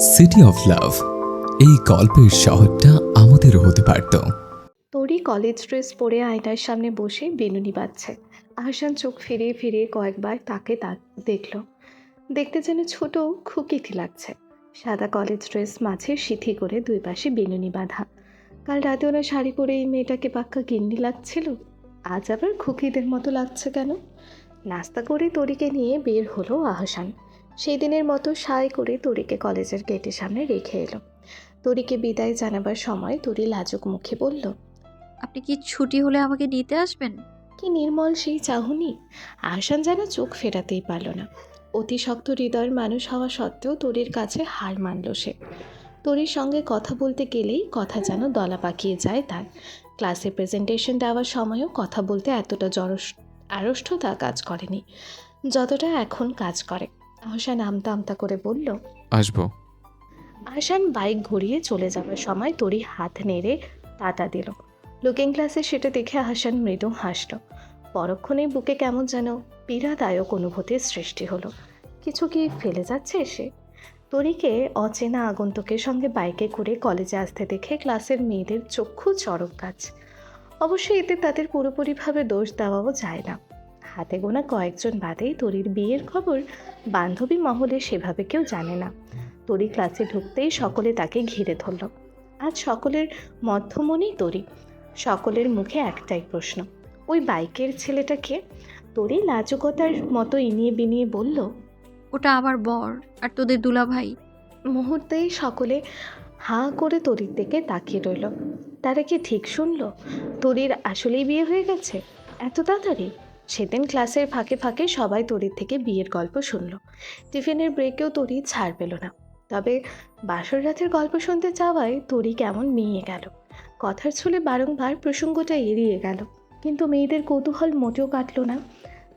City of love, এই গল্পের শহরটা আমাদেরও হতে পারত। তোরই কলেজ ড্রেস পরে আয়নার সামনে বসে বেনুনি বাজছে। আহসান চোখ ফিরিয়ে ফিরিয়ে কয়েকবার তাকে দেখল। দেখতে যেন ছোট খুকিটি লাগছে। সাদা কলেজ ড্রেস, মাঝে সিথি করে দুই পাশে বেনুনি বাঁধা। কাল রাতে ওরা শাড়ি পরে এই মেয়েটাকে পাক্কা গিন্নি লাগছিল, আজ আবার খুকিদের মতো লাগছে কেন? নাস্তা করে তরিকে নিয়ে বের হলো আহসান। সেই দিনের মতো সায় করে তরিকে কলেজের গেটের সামনে রেখে এলো। তরিকে বিদায় জানাবার সময় তরি লাজুক মুখে বলল, আপনি কি ছুটি হলে আমাকে নিতে আসবেন? কি নির্মল সেই চাহনি! আহসান যেন চোখ ফেরাতেই পারল না। অতি শক্ত হৃদয়ের মানুষ হওয়া সত্ত্বেও তরির কাছে হার মানল সে। তরির সঙ্গে কথা বলতে গেলেই কথা যেন দলা পাকিয়ে যায় তার। ক্লাসে প্রেজেন্টেশন দেওয়ার সময়ও কথা বলতে এতটা আড়ষ্টতা কাজ করেনি যতটা এখন কাজ করে। আহসান আমতা আমতা করে বলল, আসবো। আহসান বাইক ঘুরিয়ে চলে যাবার সময় তরি হাত নেড়ে টাটা দিল। লুকিং গ্লাসে সেটা দেখে আহসান মৃদু হাসল। পরক্ষণেই বুকে কেমন যেন পীড়াদায়ক অনুভূতির সৃষ্টি হলো। কিছু কি ফেলে যাচ্ছে সে? তরিকে অচেনা আগন্তুকের সঙ্গে বাইকে করে কলেজে আসতে দেখে ক্লাসের মেয়েদের চক্ষু চড়ক গাছ। অবশ্যই এতে তাদের পুরোপুরিভাবে দোষ দেওয়াও যায় না। হাতে গোনা কয়েকজন বাদেই তরির বিয়ের খবর বান্ধবী মহলে সেভাবে কেউ জানে না। তরি ক্লাসে ঢুকতেই সকলে তাকে ঘিরে ধরল। আজ সকলের মধ্যমণি তরি। সকলের মুখে একটাই প্রশ্ন, ওই বাইকের ছেলেটা কে? তরি লাজুকতার মতো ইনিয়ে বিনিয়ে বলল, ওটা আমার বর আর তোদের দুলাভাই। মুহূর্তেই সকলে হাঁ করে তরির দিকে তাকিয়ে রইল। তারা কি ঠিক শুনল? তরির আসলেই বিয়ে হয়ে গেছে এত তাড়াতাড়ি? সেদিন ক্লাসের ফাঁকে ফাঁকে সবাই তরির থেকে বিয়ের গল্প শুনল। টিফিনের ব্রেকেও তরি ছাড় পেল না। তবে বাসর রাতের গল্প শুনতে চাওয়ায় তরি কেমন মিয়ে গেল। কথার ছলে বারংবার প্রসঙ্গটা এড়িয়ে গেল, কিন্তু মেয়েদের কৌতূহল মোটেও কাটল না।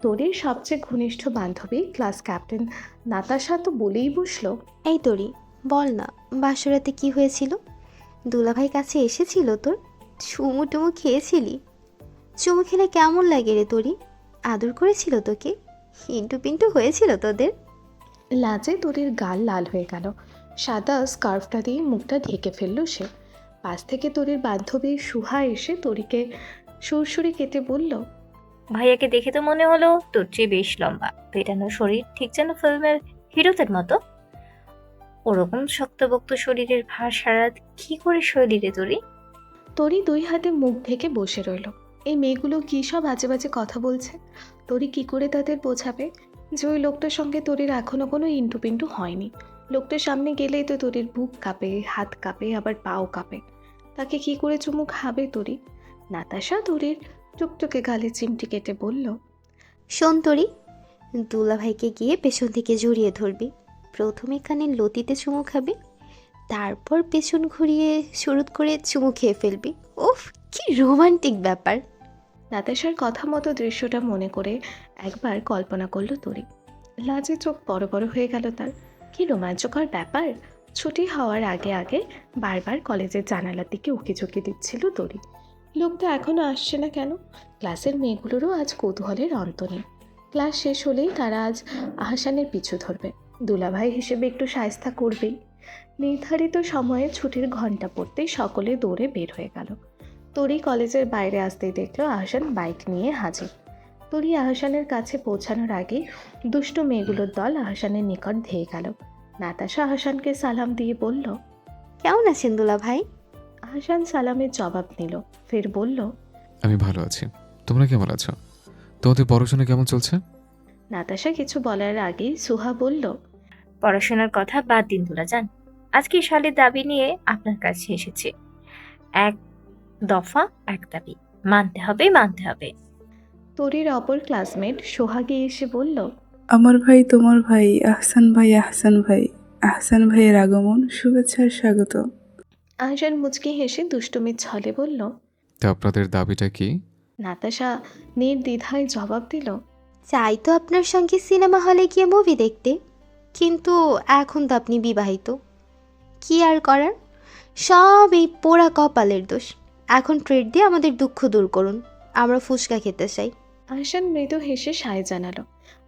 তরির সবচেয়ে ঘনিষ্ঠ বান্ধবী ক্লাস ক্যাপ্টেন নাতাশা তো বলেই বসলো, এই তরি, বল না, বাসরাতে কি হয়েছিল? দুলাভাই কাছে এসেছিল তোর? চুমু টুমু খেয়েছিলি? চুমু খেলে কেমন লাগে রে তরি? আদর করেছিল তোকে? হিন্টু পিন্টু হয়েছিল তোদের? লাজে তরির গাল লাল হয়ে গেল। সাদা স্কার্ফটা দিয়ে মুখটা ঢেকে ফেলল সে। পাশ থেকে তরির বান্ধবী সুহা এসে তরিকে সুরসুরি কেটে বলল, ভাইয়াকে দেখে তো মনে হলো তোর চেয়ে বেশ লম্বা, পেটানো শরীর, ঠিক যেন ফিল্মের হিরোদের মতো। ওরকম শক্তপোক্ত শরীরের ভার সারাত কি করে সইলি রে তোরি? তরি দুই হাতে মুখ ঢেকে বসে রইল। এই মেয়েগুলো কী সব আজে বাজে কথা বলছে। তরি কি করে তাদের বোঝাবে যে ওই লোকটার সঙ্গে তরির এখনও কোনো ইন্টু পিন্টু হয়নি? লোকটার সামনে গেলেই তো তরির বুক কাঁপে, হাত কাঁপে, আবার পাও কাঁপে। তাকে কি করে চুমু খাবে তরি? নাতাশা তরির টুকটুকে গালে চিমটি কেটে বলল, শোন তরি, দুলাভাইকে গিয়ে পেছন থেকে জড়িয়ে ধরবি। প্রথমে কানের লতিতে চুমু খাবি, তারপর পেছন ঘুরিয়ে শুরুত করে চুমু খেয়ে ফেলবি। উফ, কি রোমান্টিক ব্যাপার! নাতাশার কথা মতো দৃশ্যটা মনে করে একবার কল্পনা করল তরি। লাজে চোখ বড় বড় হয়ে গেল তার। কি রোমাঞ্চকর ব্যাপার! ছুটি হওয়ার আগে আগে বারবার কলেজের জানালার দিকে উকিঝুঁকি দিচ্ছিল তরি। লোকটা এখনও আসছে না কেন? ক্লাসের মেয়েগুলোরও আজ কৌতূহলের অন্ত নেই। ক্লাস শেষ হলেই তারা আজ আহসানের পিছু ধরবে। দুলাভাই হিসেবে একটু শায়েস্তা করবেই। নির্ধারিত সময়ে ছুটির ঘন্টা পড়তেই সকলে দৌড়ে বের হয়ে গেল। তরি কলেজের বাইরে আসতেই দেখলো আহসান বাইক নিয়ে হাজির। তরি আহসানের কাছে পৌঁছানোর আগে দুষ্টু মেয়েগুলোর দল আহসানের নিকট ধেয়ে গেল। নাতাশা আহসানকে সালাম দিয়ে বলল, কেমন আছেন দুলাভাই? আহসান সালামের জবাব নিল, ফের বলল, আমি ভালো আছি, তোমরা কেমন আছো? তোমাদের পড়াশোনা কেমন চলছে? নাতাশা কিছু বলার আগেই সুহা বলল, পড়াশোনার কথা বাদ দিন দুলা যান, আজকে শালের দাবি নিয়ে আপনার কাছে এসেছে। এক দফা এক দাবি, মানতে হবে মানতে হবে। তরির অপর ক্লাসমেট সোহাগী এসে বলল, আমার ভাই তোমার ভাই আহসান ভাই, আহসান ভাই, আহসান ভাইয়ের আগমন, শুভেচ্ছার স্বাগত। আহসান মুচকি হেসে দুষ্টুমির ছলে বলল। তো আপনাদের দাবিটা কি? নাতাশা নির্দ্বিধায় জবাব দিল, চাই তো আপনার সঙ্গে সিনেমা হলে গিয়ে মুভি দেখতে, কিন্তু এখন তো আপনি বিবাহিত। কি আর করার, সব এই পোড়া কপালের দোষ। এখন ট্রিট দিয়ে আমাদের দুঃখ দূর করুন, আমরা ফুচকা খেতে চাই। আহসান মৃদু হেসে সায় জানালো।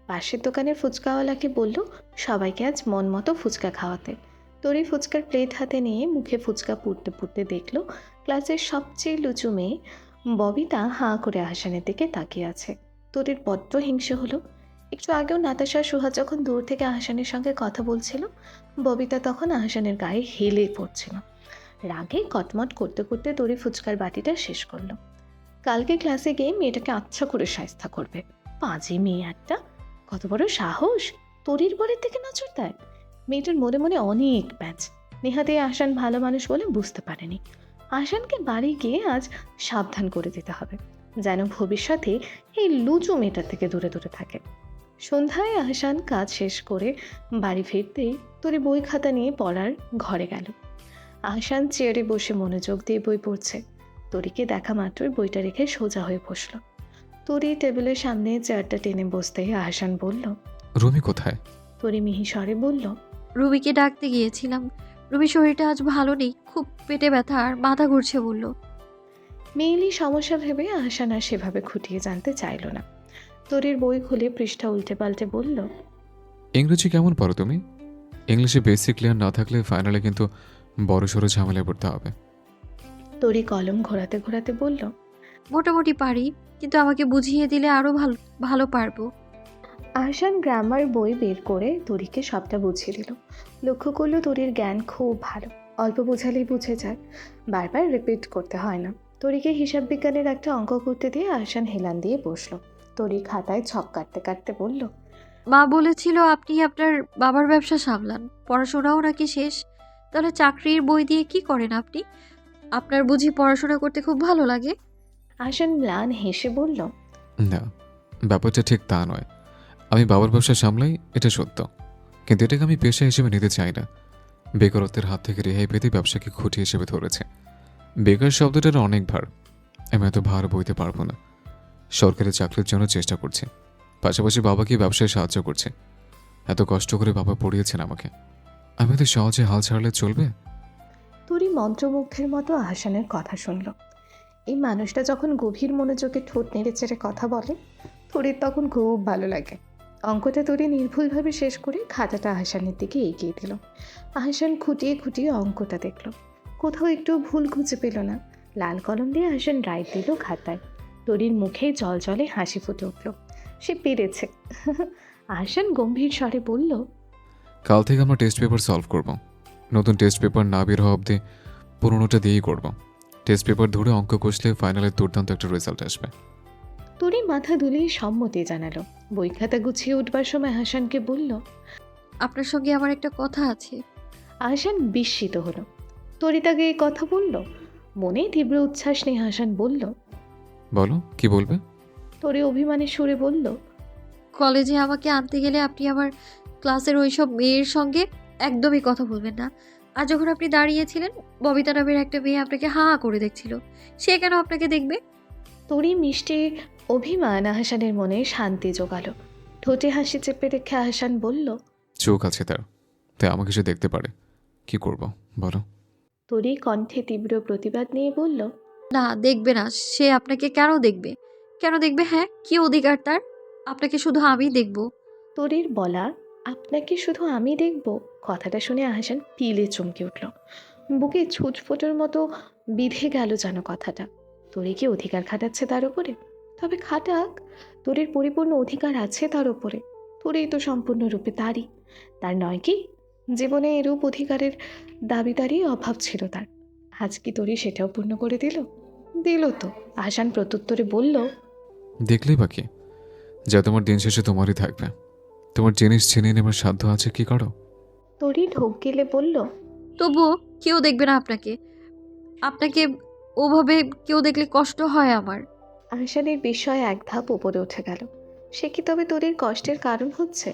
পাশের দোকানের ফুচকাওয়ালাকে বলল সবাইকে আজ মন মতো ফুচকা খাওয়াতে। তরি ফুচকার প্লেট হাতে নিয়ে মুখে ফুচকা পুড়তে পুড়তে দেখলো ক্লাসের সবচেয়ে লুচু মেয়ে ববিতা হাঁ করে আহসানের দিকে তাকিয়ে আছে। তরির বড্ড হিংসে হলো। একটু আগেও নাতাশা সুহা যখন দূর থেকে আহসানের সঙ্গে কথা বলছিল, ববিতা তখন আহসানের গায়ে হেলে পড়ছিল। রাগে কটমট করতে করতে তরি ফুচকার বাটিটা শেষ করলো। কালকে ক্লাসে গিয়ে মেয়েটাকে আচ্ছা করে শায়েস্তা করবে। পাজি মেয়ে একটা, কত বড় সাহস তরির বরের থেকে নজর দেয়। মেয়েটার মনে মনে অনেক প্যাঁচ। নেহাতে আহসান ভালো মানুষ বলে বুঝতে পারেনি। আহসানকে বাড়ি গিয়ে আজ সাবধান করে দিতে হবে, যেন ভবিষ্যতে এই লুচু মেয়েটার থেকে দূরে দূরে থাকে। সন্ধ্যায় আহসান কাজ শেষ করে বাড়ি ফিরতেই তরি বই খাতা নিয়ে পড়ার ঘরে গেল। আহসান চেয়ারে বসে মনোযোগ দিয়ে বই পড়ছে। তরিকে দেখা মাত্রই বইটা রেখে সোজা হয়ে বসল। তরি টেবিলের সামনে চেয়ারটা টেনে বসতে আহসান বলল, রুমি কোথায়? তরি মিহি স্বরে বলল, রুবিকে ডাকতে গিয়েছিলাম। রুবির শরীরটা আজ ভালো নেই, খুব পেটে ব্যথা আর মাথা ঘুরছে বলল। মেইলি সমস্যা ভেবে আহসান আর সেভাবে খুঁটিয়ে জানতে চাইল না। তরির বই খুলে পৃষ্ঠা উল্টে পাল্টে বলল, ইংরেজি কেমন পড়ো তুমি? ইংলিশে বেসিক ক্লিয়ার না থাকলে ফাইনালে কিন্তু বড় সড়ো ঝামেলায় পড়তে হবে। তরি কলম ঘোরাতে ঘোরাতে বলল, মোটামুটি পারি, কিন্তু আমাকে বুঝিয়ে দিলে আরো ভালো ভালো পারবো। আহসান গ্রামার বই বের করে তরিকে সবটা বুঝিয়ে দিল। লক্ষ্য করলো তরির জ্ঞান খুব ভালো, অল্প বোঝালেই বুঝে যায়, বারবার রিপিট করতে হয় না। তরিকে হিসাব বিজ্ঞানের একটা অঙ্ক করতে দিয়ে আহসান হেলান দিয়ে বসলো। তরি খাতায় ছক কাটতে কাটতে বলল, মা বলেছিল আপনি আপনার বাবার ব্যবসা সামলান, পড়াশোনাও নাকি শেষ। তাহলে চাকরির বই দিয়ে কি করেন আপনি? আপনার বুঝি পড়াশোনা করতে খুব ভালো লাগে? আহসান ম্লান হেসে বলল, না, ব্যাপারটা ঠিক তা নয়। আমি বাবার ব্যবসা সামলাই, এটা সত্য, কিন্তু এটাকে আমি পেশা হিসেবে নিতে চাই না। বেকারত্বের হাত থেকে রেহাই পেতে ব্যবসাকে খুঁটি হিসেবে ধরেছে। বেকার শব্দটার অনেক ভার, আমি এত ভার বইতে পারবো না। সরকারি চাকরির জন্য চেষ্টা করছি, পাশাপাশি বাবাকে ব্যবসায় সাহায্য করছে। এত কষ্ট করে বাবা পড়িয়েছেন আমাকে, আমি এত সহজে হাল ছাড়লে চলবে? তরি মন্ত্রমুগ্ধের মতো আহসানের কথা শুনল। এই মানুষটা যখন গভীর মনোযোগে ঠোঁট নেড়ে চেড়ে কথা বলে, তরির তখন খুব ভালো লাগে। অঙ্কটা তরি নির্ভুলভাবে শেষ করে খাতাটা আহসানের দিকে এগিয়ে দিল। আহসান খুঁটিয়ে খুঁটিয়ে অঙ্কটা দেখল, কোথাও একটু ভুল খুঁজে পেল না। লাল কলম দিয়ে আহসান রাইট দিল খাতায়। তরির মুখে জল জলে হাসি ফুটে উঠল, সে পেরেছে। আহসান গম্ভীর স্বরে বলল, কাল থেকে আমরা টেস্ট পেপার সলভ করব। নতুন টেস্ট পেপার না বের হওয়া অবধি পুরোনোটা দিয়েই করব। টেস্ট পেপার ধরে অঙ্ক কষলে ফাইনালে দুর্দান্ত একটা রেজাল্ট আসবে। তরি মাথা দুলিয়ে সম্মতি জানালো। বই খাতা গুছিয়ে উঠবার সময় আহসানকে বলল, আপনার সঙ্গে আমার একটা কথা আছে। আহসান বিস্মিত হলো। তরি তাকে এই কথা বলল। মনে তীব্র উচ্ছ্বাস নিয়ে আহসান বলল, বলো, কি বলবে? তরি অভিমানের সুরে বলল, কলেজে আমাকে আনতে গেলে আপনি আমার ক্লাসের ওইসব মেয়ের সঙ্গে একদমই কথা বলবেন না। আর যখন আপনি দাঁড়িয়েছিলেন, ববিতা নামের একটা মেয়ে আপনাকে হাঁ করে দেখছিল। সে কেন আপনাকে দেখবে? তরি মিষ্টি অভিমান আহসানের মনে শান্তি জোগালো। ঠোঁটে হাসি চেপে রেখে আহসান বলল, চোখ আছে তার, তাই আমাকে সে দেখতে পারে। কি করব বলো? তরি কণ্ঠে তীব্র প্রতিবাদ নিয়ে বলল, না, দেখবে না। সে আপনাকে কেন দেখবে? কেন দেখবে? হ্যাঁ, কি অধিকার তার? আপনাকে শুধু আমি দেখব। তরির বলা আপনাকে শুধু আমি দেখব কথাটা শুনে আহসান তিলে চমকে উঠল। বুকে ছুটফোটার মতো বিধে গেল যেন কথাটা। তরি কি অধিকার খাটাচ্ছে তার উপরে? তবে খাটাক, তরির পরিপূর্ণ অধিকার আছে তার উপরে। তরি তো সম্পূর্ণরূপে তারই, তার নয় কি? জীবনে এরূপ অধিকারের দাবিদারই অভাব ছিল তার। আজ কি তরি সেটাও পূর্ণ করে দিল? দিল তো। আহসান প্রত্যুত্তরে বলল, দেখলেই বাকি, যা তোমার দিন শেষে তোমারই থাকবে। তোমার জিনিস ছিনিয়ে নেবার সাধ্য আছে কি করো? তরি ঢোক গেলে বলল, তবুও কেউ দেখবে না আপনাকে। আপনাকে ওভাবে কেউ দেখলে কষ্ট হয় আমার। আহসানের বিস্ময় এক ধাপ উপরে উঠে গেল। সে কি তবে তরির কষ্টের কারণ হচ্ছে?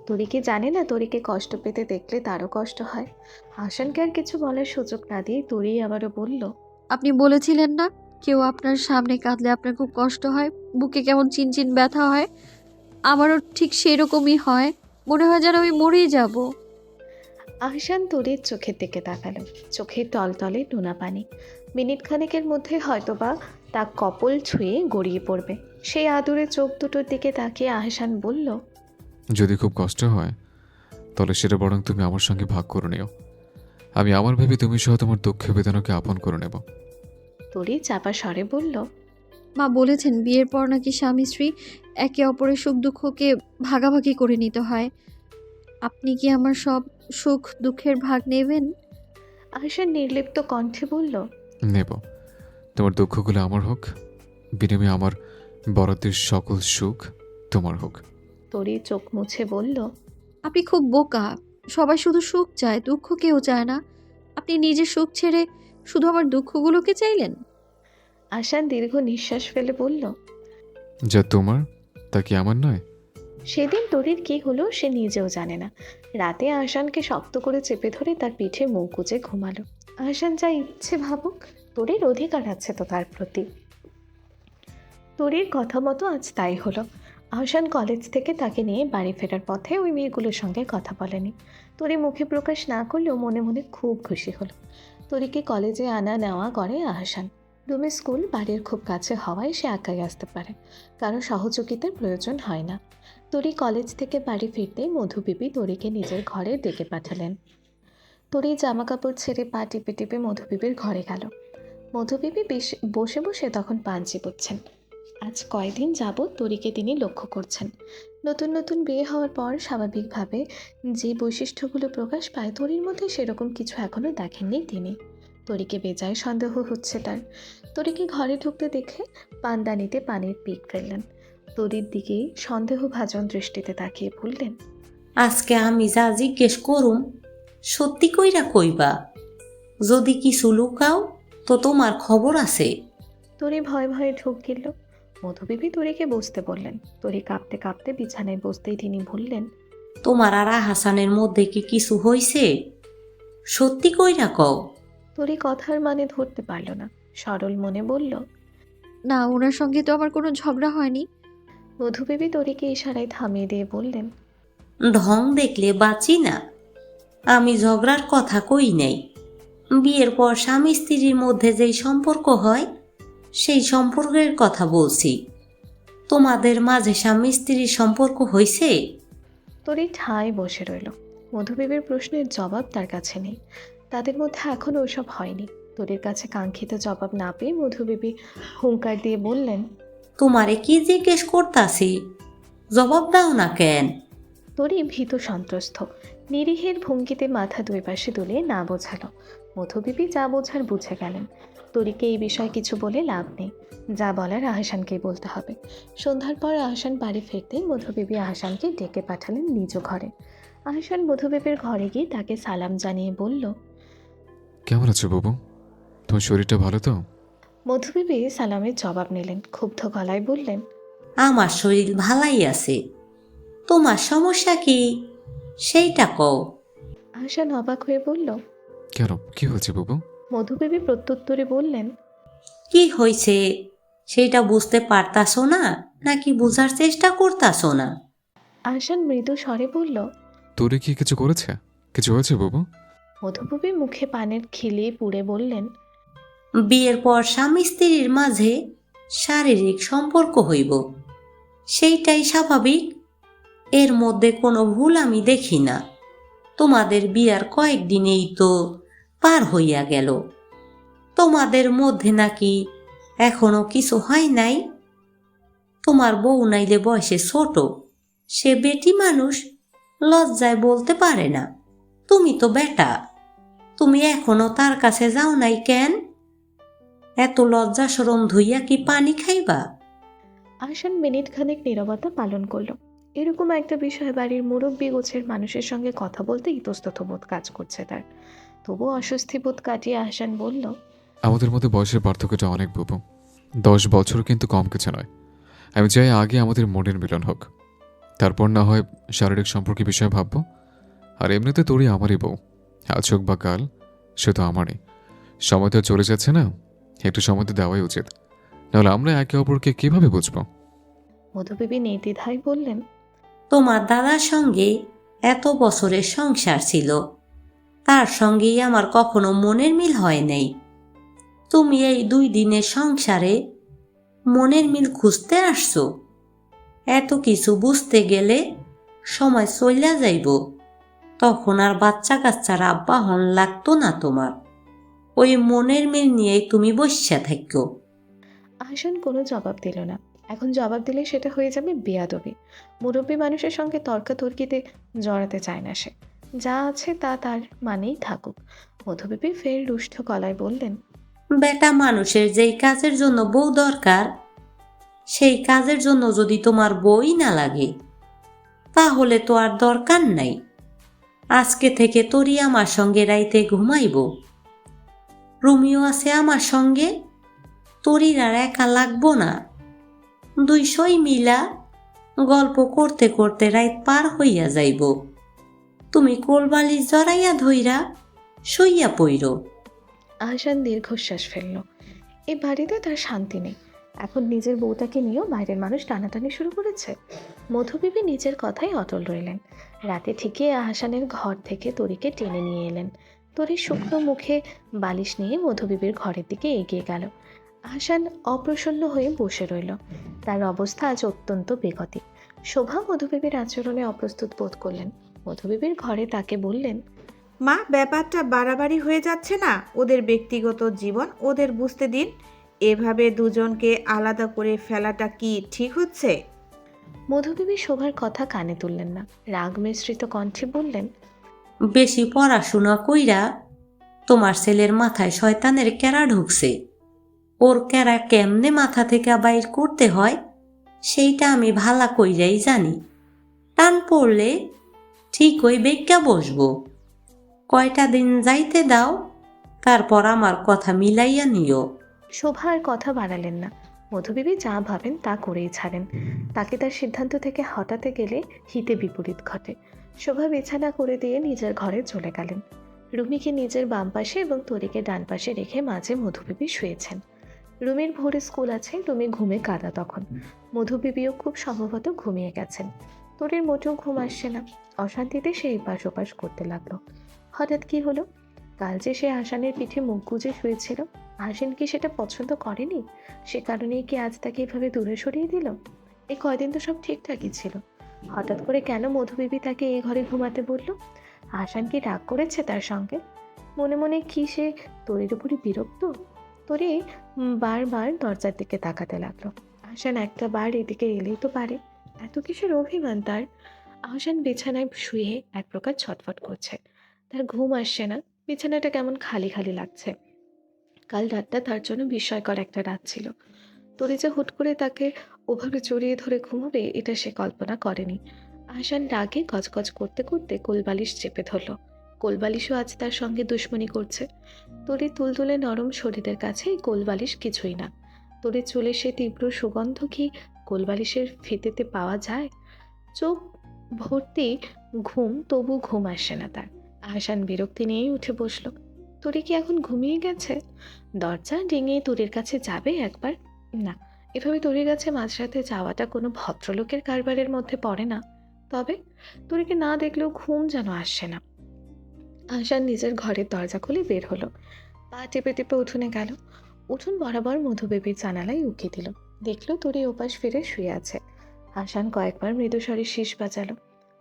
তরি কি জানে না তরিকে কষ্ট পেতে দেখলে তারও কষ্ট হয়? আহসানকে আর কিছু বলার সুযোগ না দিয়ে তরি আবারও বলল, আপনি বলেছিলেন না, কেউ আপনার সামনে কাঁদলে আপনার খুব কষ্ট হয়, বুকে কেমন চিনচিন ব্যথা হয়? আমারও ঠিক সেরকমই হয়, মনে হয় যেন আমি মরেই যাব। আহসান তরির চোখের দিকে তাকালো। চোখের তলতলে নোনা পানি। মিনিট খানেকের মধ্যে হয়তোবা তা কপল ছুঁয়ে গড়িয়ে পড়বে। সেই আদুরে চোখ দুটোর দিকে তাকিয়ে আহসান বলল, যদি খুব কষ্ট হয় তাহলে সেটা বরং তুমি আমার সঙ্গে ভাগ করে নিও। আমি আমার ভেবে তুমি সহ তোমার দুঃখ বেদনাকে আপন করে নেব। তরি চাপা স্বরে বলল, মা বলেছেন বিয়ের পর নাকি স্বামী স্ত্রী একে অপরের সুখ দুঃখকে ভাগাভাগি করে নিতে হয়। আপনি কি আমার সব সুখ দুঃখের ভাগ নেবেন? আহসান নির্লিপ্ত কণ্ঠে বলল, নেব। তোমার দুঃখগুলো আমার হোক, বিনিময়ে আমার বরাদ্দের সকল সুখ তোমার হোক। তরি চোখ মুছে বলল, আপনি খুব বোকা। সবাই শুধু সুখ চায়, দুঃখ কেউ চায় না। আপনি নিজের সুখ ছেড়ে শুধু আমার দুঃখগুলোকে চাইলেন। আহসান দীর্ঘ নিঃশ্বাস ফেলে বলল, যা তোমার তা কি আমার নয়? সেদিন তরির কি হলো সে নিজেও জানে না। রাতে আহসানকে শক্ত করে চেপে ধরে তার পিঠে মুখ গুজে ঘুমালো। আহসান যা ইচ্ছে ভাবুক, তরির অধিকার আছে তো তার প্রতি। তরির কথা মতো আজ তাই হলো। আহসান কলেজ থেকে তাকে নিয়ে বাড়ি ফেরার পথে ওই মেয়েগুলোর সঙ্গে কথা বলেনি। তরি মুখে প্রকাশ না করলেও মনে মনে খুব খুশি হলো। তরিকে কলেজে আনা নেওয়া করে আহসান। রুমে স্কুল বাড়ির খুব কাছে হওয়ায় সে একাই আসতে পারে, কারো সহযোগিতার প্রয়োজন হয় না। তরি কলেজ থেকে বাড়ি ফিরতেই মধুবিবি তরিকে নিজের ঘরে ডেকে পাঠালেন। তরি জামা কাপড় ছেড়ে পা টিপে টিপে মধুবিবির ঘরে গেল। মধুবিবি বসে বসে তখন পান চিবোচ্ছেন। আজ কয়দিন যাবৎ তরিকে তিনি লক্ষ্য করছেন। নতুন নতুন বিয়ে হওয়ার পর স্বাভাবিকভাবে যে বৈশিষ্ট্যগুলো প্রকাশ পায় তরির মধ্যে সেরকম কিছু এখনও দেখেননি তিনি। তরিকে বেজায় সন্দেহ হচ্ছে তার। তরিকে ঘরে ঢুকতে দেখে পানদানিতে পানির পিক ফেললেন। তরির দিকে সন্দেহভাজন দৃষ্টিতে তাকিয়ে বললেন, আজকে আমি যা জিজ্ঞেস করুম সত্যি কইরা কইবা। যদি কিছু লুকাও তো তোমার খবর আছে। তরি ভয়ে ভয়ে ঢুক গেল। মধুবিবি তরিকে বসতে বললেন। তরি কাঁপতে কাঁপতে বিছানায় বসতেই তিনি বললেন, তোমার আর আহাসানের মধ্যে কি কিছু হইছে? সত্যি কইরা কও। তরি কথার মানে ধরতে পারল না। সরল মনে বলল, না, ওনার সঙ্গে তো আমার কোনো ঝগড়া হয়নি। মধুবিবি তরিকে ইশারায় থামিয়ে দিয়ে বললেন, ঢং দেখলে বাঁচি না। আমি ঝগড়ার কথা কই নাই। বিয়ের পর স্বামী স্ত্রীর মধ্যে যেই সম্পর্ক হয় সেই সম্পর্কের কথা বলছি। তোমাদের মাঝে স্বামী স্ত্রীর সম্পর্ক হইছে? তরি ঠায় বসে রইল। মধুবিবির প্রশ্নের জবাব তার কাছে নেই। তাদের মধ্যে এখনও ওসব হয়নি। তরির কাছে কাঙ্ক্ষিত জবাব না পেয়ে মধুবিবি হুঙ্কার দিয়ে বললেন, তোমারে কি জিজ্ঞেস করতাছি, জবাব দাও না কেন? তরি ভীত সন্ত্রস্ত নিরীহের ভঙ্গিতে মাথা দুই পাশে তুলে না বোঝালো। মধুবিবি যা বোঝার বুঝে গেলেন। তরিকে এই বিষয়ে কিছু বলে লাভ নেই, যা বলার আহসানকেই বলতে হবে। সন্ধ্যার পর আহসান বাড়ি ফিরতেই মধুবিবি আহসানকে ডেকে পাঠালেন নিজ ঘরে। আহসান মধুবিবির ঘরে গিয়ে তাকে সালাম জানিয়ে বলল, কেমন আছো বাবু? তোমার শরীরটা ভালো তো? মধুবিবি সালামের জবাব নিলেন। ক্ষুব্ধ গলায় বললেন, আমার শরীর ভালাই আছে। তোমার সমস্যা কি সেইটা কও। আহসান অবাক হয়ে বলল। কেন, কি হয়েছে বাবু? মধুবিবি প্রত্যুত্তরে বললেন, কি হয়েছে সেইটা বুঝতে পারতাছো না নাকি বোঝার চেষ্টা করতাছো না? আহসান মৃদু স্বরে বলল, তোরে কি কিছু করেছে? কিছু হয়েছে বাবু? মধুবিবি মুখে পানের খিলি পুড়ে বললেন, বিয়ের পর স্বামী স্ত্রীর মাঝে শারীরিক সম্পর্ক হইব, সেইটাই স্বাভাবিক। এর মধ্যে কোনো ভুল আমি দেখি না। তোমাদের বিয়ার কয়েকদিনেই তো পার হইয়া গেল। তোমাদের মধ্যে নাকি এখনো কিছু হয় নাই? তোমার বউ নাইলে বয়সে ছোট, সে বেটি মানুষ, লজ্জায় বলতে পারে না। তুমি তো বেটা, তুমি এখনো তার কাছে যাও নাই কেন? এত লজ্জা শরম ধুইয়া কি পানি খাইবা? আহসান মিনিট খানেক নীরবতা পালন করল। এরকম একটা বিষয়ে বাড়ির মুরব্বী গোছের মানুষের সঙ্গে কথা বলতে ইতস্তত বোধ কাজ করছে তার। তবু অস্বস্তি বোধ কাটিয়ে আহসান বলল, আমাদের মধ্যে বয়সের পার্থক্যটা অনেক বাবু। 10 বছর কিন্তু কম কিছু নয়। আমি চাই আগে আমাদের মনের মিলন হোক, তারপর না হয় শারীরিক সম্পর্কের বিষয়ে ভাববো। আর এমনিতে তোরই আমারই বউ, আজ হোক বা কাল সে তো আমারই। সময় তো চলে যাচ্ছে না, একটু সময় তো দেওয়াই উচিত, নাহলে আমরা একে অপরকে কিভাবে বুঝবো? মধুবিবি নির্দ্বিধায় বললেন, তোমার দাদার সঙ্গে এত বছরের সংসার ছিল, তার সঙ্গেই আমার কখনো মনের মিল হয় নাই। তুমি এই 2 দিনের সংসারে মনের মিল খুঁজতে আসছো? এত কিছু বুঝতে গেলে সময় চইলা যাইব। তখন আর বাচ্চা কাচ্চার আব্বা হন লাগতো না তোমার। ওই মনের মিল নিয়েই তুমি বসে থাকো। আহসান কোনো জবাব দিল না। এখন জবাব দিলে সেটা হয়ে যাবে বেয়াদবি। মুরব্বী মানুষের সঙ্গে তর্কাতর্কিতে জড়াতে চায় না সে। যা আছে তা তার মানেই থাকুক। মধুবিবি ফের রুষ্ট গলায় বললেন, বেটা মানুষের যেই কাজের জন্য বউ দরকার, সেই কাজের জন্য যদি তোমার বই না লাগে, তাহলে তো আর দরকার নাই। আজকে থেকে তোরই আমার সঙ্গে রাইতে ঘুমাইব। রুমিও আছে আমার সঙ্গে, তোরির আর একা লাগবো না। দুইশই মিলা গল্প করতে করতে রাইত পার হইয়া যাইব। তুমি কোলবালিশ জড়াইয়া ধইরা শুইয়া পইর। আহসান দীর্ঘশ্বাস ফেলল। এই বাড়িতে তার শান্তি নেই। এখন নিজের বউটাকে নিয়েও বাইরের মানুষ টানাটানি শুরু করেছে। মধুবিবি নিজের কথাই অটল রইলেন। রাতে ঠিকই আহসানের ঘর থেকে তরিকে টেনে নিয়ে এলেন। তরি শুকনো মুখে বালিশ নিয়ে মধুবিবির ঘরের দিকে এগিয়ে গেল। আহসান অপ্রসন্ন হয়ে বসে রইল। তার অবস্থা আজ অত্যন্ত বেগতিক। শোভা মধুবিবির আচরণে অপ্রস্তুত বোধ করলেন। মধুবিবির ঘরে তাকে বললেন, মা, ব্যাপারটা বাড়াবাড়ি হয়ে যাচ্ছে না? ওদের ব্যক্তিগত জীবন ওদের বুঝতে দিন। এভাবে দুজনকে আলাদা করে ফেলাটা কি ঠিক হচ্ছে? মধুবিবি শোভার কথা কানে তুললেন না। রাগ মিশ্রিত কণ্ঠে বললেন, বেশি পড়াশোনা কইরা তোমার ছেলের মাথায় শয়তানের কেরা ঢুকছে। ওর কেরা কেমনে মাথা থেকে বাইর করতে হয় সেইটা আমি ভালা কইরাই জানি। টান পড়লে ঠিক ওই বেগ্যা বসবো। কয়টা দিন যাইতে দাও, তারপর আমার কথা মিলাইয়া নিও। শোভা আর কথা বাড়ালেন না। মধুবিবি যা ভাবেন তা করেই ছাড়েন। তাকে তার সিদ্ধান্ত থেকে হটাতে গেলে হিতে বিপরীত ঘটে। শোভা বিছানা করে দিয়ে নিজের ঘরে চলে গেলেন। রুমিকে নিজের বাম পাশে এবং তরিকে ডান পাশে রেখে মাঝে মধুবিবি শুয়েছেন। রুমির ভোরে স্কুল আছে। রুমি ঘুমে কাঁদা তখন। মধুবিবিও খুব সম্ভবত ঘুমিয়ে গেছেন। তরির মোটেও ঘুম আসছে না। অশান্তিতে সে এপাশ ওপাশ করতে লাগলো। হঠাৎ কি হলো? কাল যে সে আহসানের পিঠে মুখ গুজে শুয়েছিল, আহসান কি সেটা পছন্দ করেনি? সে কারণেই কি আজ তাকে এভাবে দূরে সরিয়ে দিল? এই কয়দিন তো সব ঠিকঠাকই ছিল। হঠাৎ করে কেন মধুবিবি তাকে এই ঘরে ঘুমাতে বলল? আহসান কি রাগ করেছে তার সঙ্গে? মনে মনে কি সে তরির উপরই বিরক্ত? তরি বারবার দরজার দিকে তাকাতে লাগলো। আহসান একটা বার এদিকে এলেই তো পারে। এত কিসের অভিমান তার? আহসান বিছানায় শুয়ে এক প্রকার ছটফট করছে। তার ঘুম আসছে না। বিছানাটা কেমন খালি খালি লাগছে। কাল রাতটা তার জন্য বিস্ময়কর একটা রাত ছিল। তরি যে হুট করে তাকে ওভাবে জড়িয়ে ধরে ঘুমাবে এটা সে কল্পনা করেনি। আহসান রাগে গজগজ করতে করতে কোলবালিশ চেপে ধরল। কোলবালিশও আজ তার সঙ্গে দুশ্মনী করছে। তরি তুলতুলে নরম শরীরের কাছে এই কোলবালিশ কিছুই না। তরির চুলে সে তীব্র সুগন্ধ কি কোলবালিশের ফিতেতে পাওয়া যায়? চোখ ভর্তি ঘুম, তবু ঘুম আসে না তার। আহসান বিরক্তি নিয়েই উঠে বসল। তরি কি এখন ঘুমিয়ে গেছে? দরজা ডিঙিয়ে তরির কাছে যাবে একবার? না, এভাবে তরির কাছে মাঝরাতে যাওয়াটা কোনো ভদ্রলোকের কারবারের মধ্যে পড়ে না। তবে তরিকে না দেখলেও ঘুম যেন আসছে না। আহসান নিজের ঘরের দরজা খুলে বের হলো। পা টেপে টেপে উঠোনে গেল। উঠোন বরাবর মধুবেবীর জানালায় উকি দিল। দেখলো তরি ওপাশ ফিরে শুয়ে আছে। আহসান কয়েকবার মৃদুস্বরে শীষ বাজালো।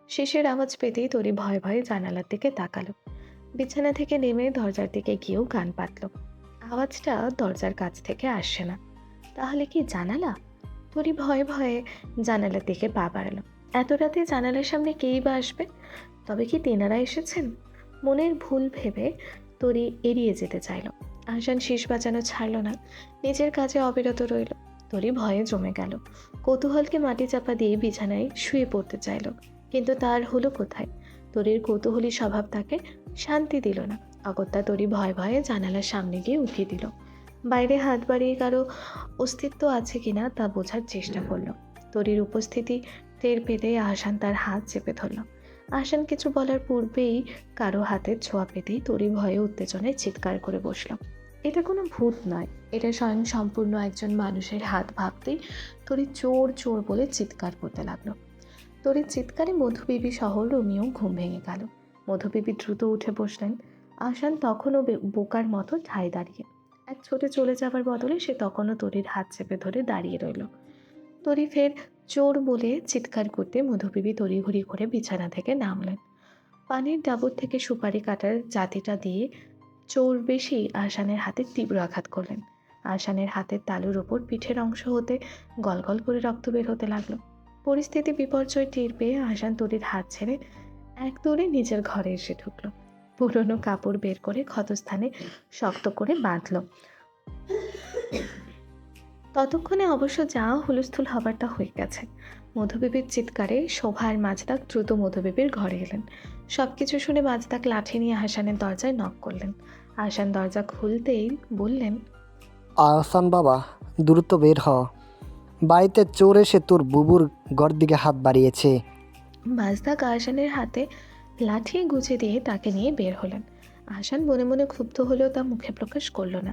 শীষের আওয়াজ পেতেই তরি ভয়ে ভয়ে জানালার দিকে তাকালো। বিছানা থেকে নেমে দরজার দিকে গিয়েও কান পাতল। আওয়াজটা দরজার কাছ থেকে আসছে না। তাহলে কি জানালা? তরি ভয়ে ভয়ে জানালার দিকে পা বাড়ালো। এত রাতে জানালার সামনে কেই বা আসবে? তবে কি তেনারা এসেছেন? মনের ভুল ভেবে তরি এড়িয়ে যেতে চাইল। আহসান শীষ বাজানো ছাড়ল না। নিজের কাজে অবিরত রইল। তরি ভয়ে জমে গেল। কৌতূহলকে মাটি চাপা দিয়ে বিছানায় শুয়ে পড়তে চাইল। কিন্তু তার হলো কোথায়? তরির কৌতূহলী স্বভাব তাকে শান্তি দিল না। অগত্যা তরি ভয়ে ভয়ে জানালার সামনে গিয়ে উঠিয়ে দিল। বাইরে হাত বাড়িয়ে কারো অস্তিত্ব আছে কিনা তা বোঝার চেষ্টা করল। তরির উপস্থিতি টের পেতে আহসান তার হাত চেপে ধরল। আহসান কিছু বলার পূর্বেই কারো হাতের ছোঁয়া পেতেই তরি ভয়ে উত্তেজনায় চিৎকার করে বসল। এটা কোনো ভূত নয়, এটা স্বয়ং সম্পূর্ণ একজন মানুষের হাত ভাবতেই তরি চোর চোর বলে চিৎকার করতে লাগলো। তরির চিৎকারে মধুবিবি সহ রুমিও ঘুম ভেঙে গেল। মধুবিবি দ্রুত উঠে বসলেন। আহসান তখনও বোকার মতো ঠায় দাঁড়িয়ে। এক ছোটে চলে যাবার বদলে সে তখনও তরির হাত চেপে ধরে দাঁড়িয়ে রইল। তরি ফের চোর বলে চিৎকার করতে মধুবিবি তড়িঘড়ি করে বিছানা থেকে নামলেন। পানির ডাবর থেকে সুপারি কাটার জাতিটা দিয়ে চোর বেশি আহসানের হাতে তীব্র আঘাত করলেন। আহসানের হাতের তালুর ওপর পিঠের অংশ হতে গলগল করে রক্ত বের হতে লাগলো। পরিস্থিতি বিপর্যয় টের পেয়ে আহসান তরির হাত ছেড়ে এক দৌড়ে নিজের ঘরে এসে ঢুকলো। পুরনো কাপড় বের করে ক্ষতস্থানে শক্ত করে বাঁধল। ততক্ষণে অবশ্য যা হুলস্থুল হবারটা হয়ে গেছে। মধুবেবীর চিৎকারে শোভা আর মাজদাক দ্রুত মধুবেবীর ঘরে এলেন। সবকিছু শুনে মাজদাক লাঠি নিয়ে আহসানের দরজায় নক করলেন। আহসান দরজা খুলতেই বললেন, আহসান বাবা, দ্রুত বের হ। বাড়িতে চোর এসে তোর বুবুর ঘর দিকে হাত বাড়িয়েছে। মাজদাক আহসানের হাতে লাঠি গুজে দিয়ে তাকে নিয়ে বের হলেন। আহসান মনে মনে ক্ষুব্ধ হলেও তা মুখে প্রকাশ করলো না।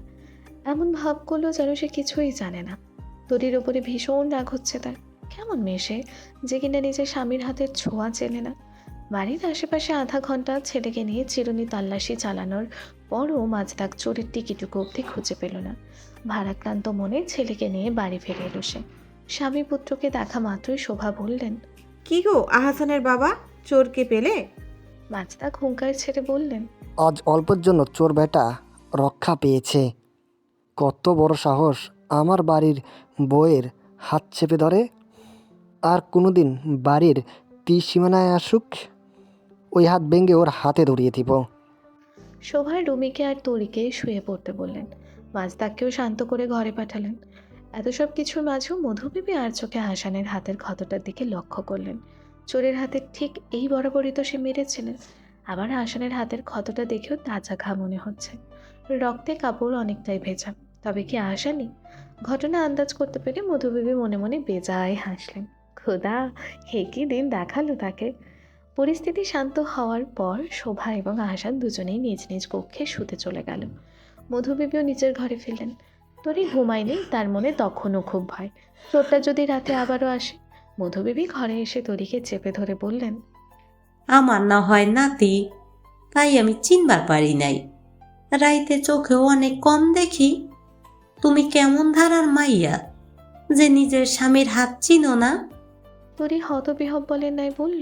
এমন ভাব করলো যেন সে কিছুই জানে না। তরির ওপরে ভীষণ রাগ হচ্ছে তার। কেমন মেশে যে কিনা নিজের স্বামীর হাতের ছোঁয়া চেনে না। বাড়ির আশেপাশে আধা ঘন্টা ছেলেকে নিয়ে চিরুনি তল্লাশি চালানোর পরও মাজদাক চোরের টিকিটুকু অবধি খুঁজে পেল না। ভারাক্রান্ত মনে ছেলেকে নিয়ে বাড়ি ফিরে এলো সে। স্বামী পুত্রকে দেখা মাত্রই শোভা বললেন, কি গো আহসানের বাবা, চোরকে পেলে? মাজদাক হুঙ্কার ছেড়ে বললেন, আজ অল্পের জন্য চোর বেটা রক্ষা পেয়েছে। কত বড় সাহস আমার বাড়ির বউয়ের হাত চেপে ধরে। আর কোনোদিন বাড়ির তীরসীমানায় আসুক, ওই হাত ভেঙে ওর হাতে ধরিয়ে দিব। শোভা রুমিকে আর তরিকে শুয়ে পড়তে বললেন। মাজদাককেও শান্ত করে ঘরে পাঠালেন। এত সব কিছুর মাঝেও মধুবেবী আর চোখে আহসানের হাতের ক্ষতটার দিকে লক্ষ্য করলেন। চোরের হাতে ঠিক এই বরাবরই তো সে মেরেছিলেন। আবার আহসানের হাতের ক্ষতটা দেখেও তাজা ঘা মনে হচ্ছে। রক্তে কাপড় অনেকটাই ভেজা। তবে কি আহসানই? ঘটনা আন্দাজ করতে পেরে মধুবেবী মনে মনে বেজায় হাসলেন। খোদা, হে কি দিন দেখালো তাকে। পরিস্থিতি শান্ত হওয়ার পর শোভা এবং আহসান দুজনেই নিজ নিজ কক্ষে শুতে চলে গেল। মধুবেবীও নিজের ঘরে ফিরলেন। তরি ঘুমায়নি, তার মনে তখনও খুব ভয়। চোরটা যদি রাতে আবারও আসে। মধুবেবী ঘরে এসে তরিকে চেপে ধরে বললেন, আমার না হয় নাতি, তাই আমি চিনবার পারি নাই। রাইতে চোখেও অনেক কম দেখি। তুমি কেমন ধারার মাইয়া যে নিজের স্বামীর হাত চিনো না? তরি হতবিহ্বলের ন্যায় বলল।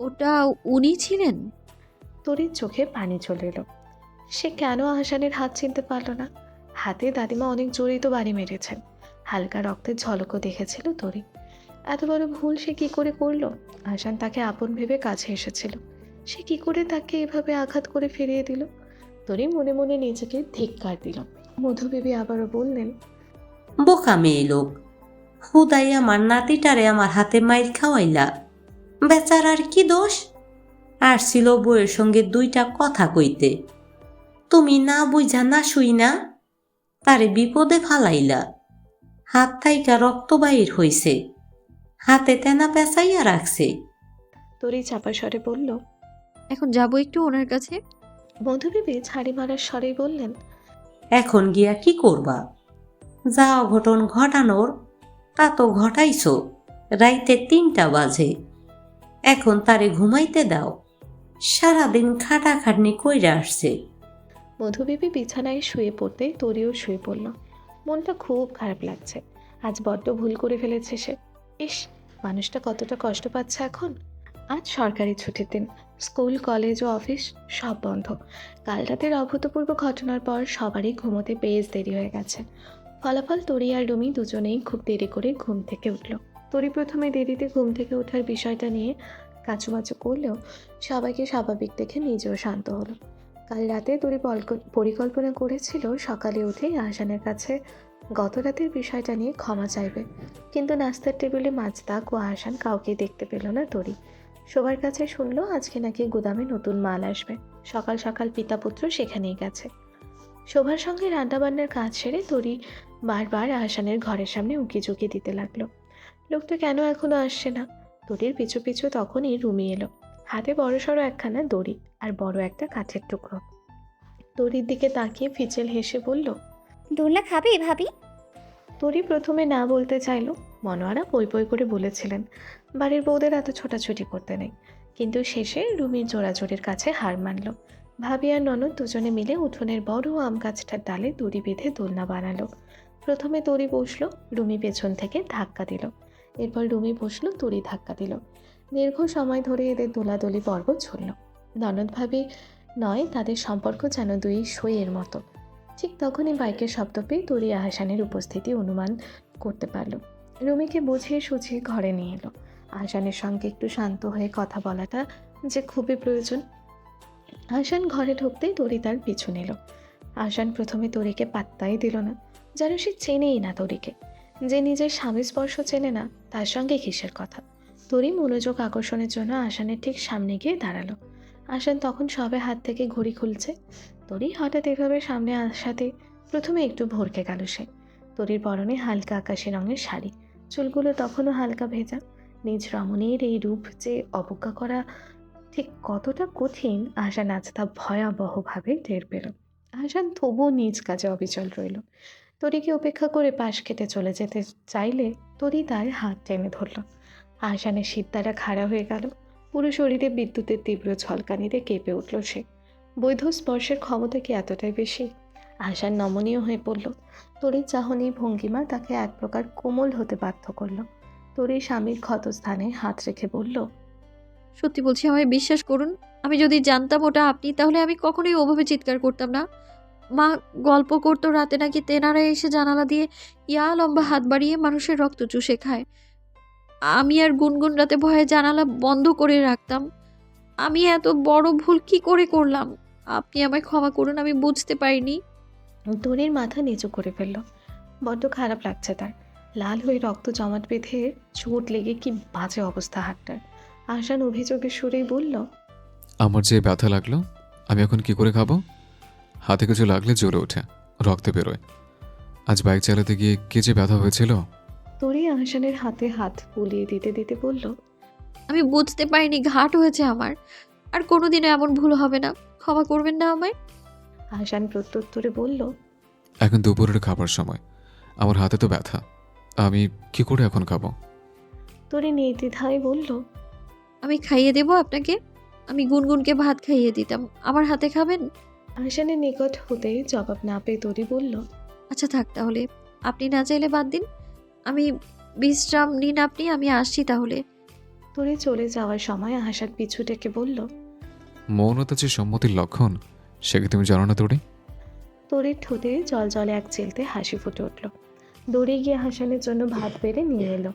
ওটা উনি ছিলেন? তরির চোখে পানি চলে এলো। সে কেন আহসানের হাত চিনতে পারল না? হাতে দাদিমা অনেক জোরেই তো বাড়ি মেরেছেন। হালকা রক্তের ঝলকও দেখেছিল তরি। এত বড় ভুল সে কি করে করলো? আহসান তাকে আপন ভেবে কাছে এসেছিল। সে কি করে তাকে এভাবে আঘাত করে ফিরিয়ে দিল? তরি মনে মনে নিজেকে ধিক্কার দিল। মধুবেবী আবারও বললেন, বোকা মেয়ে লোক, হুদাই আমার নাতিটারে আমার হাতে মাইর খাওয়াইলা। বেচারার কি দোষ? আসছিল বউয়ের সঙ্গে দুইটা কথা কইতে, তুমি না বুঝা না শুই না তারে বিপদে ফালাইলা। হাত থাইকা রক্ত বাহির হইছে, হাতে তেনা পেঁচাইয়া রাখছে। তরি চাপা স্বরে বলল। এখন যাবো একটু ওনার কাছে। মধুবেবী ছাড়ি মারার স্বরে বললেন, এখন গিয়া কি করবা? যা অঘটন ঘটানোর তা তো ঘটাইছো। রাইতে ৩টা বাজে, এখন তারে ঘুমাইতে দাও। সারাদিন খাটাখাটনি কইরা আসছে। মধুবেবী বিছানায় শুয়ে পড়তে তরিও শুয়ে পড়ল। মনটা খুব খারাপ লাগছে। আজ বড্ড ভুল করে ফেলেছে সে। ইস, মানুষটা কতটা কষ্ট পাচ্ছে এখন। আজ সরকারি ছুটির দিন। স্কুল, কলেজ ও অফিস সব বন্ধ। কাল রাতের অভূতপূর্ব ঘটনার পর সবারই ঘুমোতে বেশ দেরি হয়ে গেছে। ফলাফল তরি আর রুমি দুজনেই খুব দেরি করে ঘুম থেকে উঠল। তরি প্রথমে দেরিতে ঘুম থেকে ওঠার বিষয়টা নিয়ে কাচুমাচু করলেও সবাইকে স্বাভাবিক দেখে নিজেও শান্ত হলো। কাল রাতে তরি পরিকল্পনা করেছিল সকালে উঠেই আহসানের কাছে গত রাতের বিষয়টা নিয়ে ক্ষমা চাইবে। কিন্তু নাস্তার টেবিলে মাজদাক ও আহসান কাউকে দেখতে পেল না তরি। সবার কাছে শুনলো আজকে নাকি গুদামে নতুন মাল আসবে। সকাল সকাল পিতা পুত্র সেখানেই গেছে। শোভার সঙ্গে রান্নাবান্নার কাজ সেরে তরি বারবার আহসানের ঘরের সামনে উঁকিঝুঁকি দিতে লাগলো। লোকটা কেন এখনো আসছে না? তরির পিছু পিছু তখনই রুমি এলো। হাতে বড়সড় একখানা দড়ি আর বড় একটা কাঠের টুকরো। তরির দিকে তাকিয়ে ফিচেল হেসে বলল, দোলনা খাবে ভাবি? তরি প্রথমে না বলতে চাইল। মনোয়ারা পই পই করে বলেছিলেন বাড়ির বউদের এত ছোটাছুটি করতে নেই। কিন্তু শেষে রুমির জোড়াজোড়ির কাছে হার মানল। ভাবি আর ননদ দুজনে মিলে উঠোনের বড় আম গাছটার ডালে দড়ি বেঁধে দোলনা বানালো। প্রথমে তরি বসলো, রুমি পেছন থেকে ধাক্কা দিল। এরপর রুমি বসলো, তরি ধাক্কা দিল। দীর্ঘ সময় ধরে এদের দোলাদলি পর্ব চলল। ননদ ভাবি নয়, তাদের সম্পর্ক যেন দুই সইয়ের মতো। ঠিক তখনই বাইকের শব্দ পেয়ে তরি আহসানের উপস্থিতি অনুমান করতে পারল। রুমিকে বুঝিয়ে সুঝিয়ে ঘরে নিয়ে এলো। আহসানের সঙ্গে একটু শান্ত হয়ে কথা বলাটা যে খুবই প্রয়োজন। আহসান ঘরে ঢুকতেই তরি তার পিছু নিল। আহসান প্রথমে তরিকে পাত্তাই দিল না, যেন সে চেনেই না তরিকে। যে নিজের স্বামী স্পর্শ চেনে না, তার সঙ্গে কিসের কথা। তরি মনোযোগ আকর্ষণের জন্য আহসানের ঠিক সামনে গিয়ে দাঁড়ালো। আহসান তখন সবে হাত থেকে ঘড়ি খুলছে। তরি হঠাৎ এভাবে সামনে আসাতে প্রথমে একটু ভরকে গেল সে। তরির পরনে হালকা আকাশি রঙের শাড়ি, চুলগুলো তখনও হালকা ভেজা। নিজ রমণীর এই রূপ যে অবজ্ঞা করা ঠিক কতটা কঠিন, আহসান আজ তা ভয়াবহভাবে টের পেল। আহসান তবুও নিজ কাজে অবিচল রইল। তরিকে উপেক্ষা করে পাশ কেটে চলে যেতে চাইলে তরি তার হাত টেনে ধরল। আহসানের শীতদারা খাড়া হয়ে গেল। পুরো শরীরে বিদ্যুতের তীব্র ঝলকানিতে কেঁপে উঠল সে। বৈধ স্পর্শের ক্ষমতা কি এতটাই বেশি? আহসান নমনীয় হয়ে পড়ল। তরির চাহনি ভঙ্গিমা তাকে এক প্রকার কোমল হতে বাধ্য করল। তরি স্বামীর ক্ষতস্থানে হাত রেখে বলল, সত্যি বলছি, আমায় বিশ্বাস করুন। আমি যদি জানতাম ওটা আপনি, তাহলে আমি কখনোই ওভাবে চিৎকার করতাম না। মা গল্প করতো রাতে নাকি তেনারা এসে জানালা দিয়ে ইয়া লম্বা হাত বাড়িয়ে মানুষের রক্ত চুষে খায়। আমি আর গুনগুন রাতে ভয়ে জানালা বন্ধ করে রাখতাম। আমি এত বড় ভুল কি করে করলাম? আপনি আমায় ক্ষমা করুন, আমি বুঝতে পারিনি। তরির মাথা নিচু করে ফেলল। বড্ড খারাপ লাগছে তার। লাল হয়ে রক্ত জমাট বেঁধে চোট লেগে কি বাজে অবস্থা হাতটার। আহসান অভিযোগের সুরেই বলল, আমার যে ব্যথা লাগলো, আমি এখন কি করে খাবো? হাতে কিছু লাগলে জ্বরে ওঠে, রক্তে বেরোয়। আজ বাইক চালাতে গিয়ে কে যে ব্যথা হয়েছিল। তরি আহসানের হাতে হাত বুলিয়ে দিতে দিতে বলল, আমি বুঝতে পারিনি ঘাট হয়েছে আমার। আর কোনোদিনও এমন ভুল হবে না। ক্ষমা করবেন না আমায়? আহসান প্রত্যুত্তরে বলল, এখন দুপুরের খাবার সময়, আমার হাতে তো ব্যথা, আমি কি করে এখন খাবো? তরি নির্দ্বিধায় বলল, আমি খাইয়ে দেবো আপনাকে। আমি গুনগুনকে ভাত খাইয়ে দিতাম, আমার হাতে খাবেন? আহসানের নিকট হতে জবাব না পেয়ে তরি বলল, আচ্ছা থাক তাহলে, আপনি না চাইলে বাদ দিন। আমি বিশ্রাম নিন আপনি, আমি আসছি তাহলে। তরি চলে যাওয়ার সময় আহসান পিছু ডেকে বলল, মৌনতা যে সম্মতির লক্ষণ, সে কি তুমি জানো না তোরে? তরির ঠোঁটে জল জলে এক চেলতে হাসি ফুটে উঠল। দৌড়ে গিয়ে হাসানের জন্য ভাত বেড়ে নিয়ে এলো,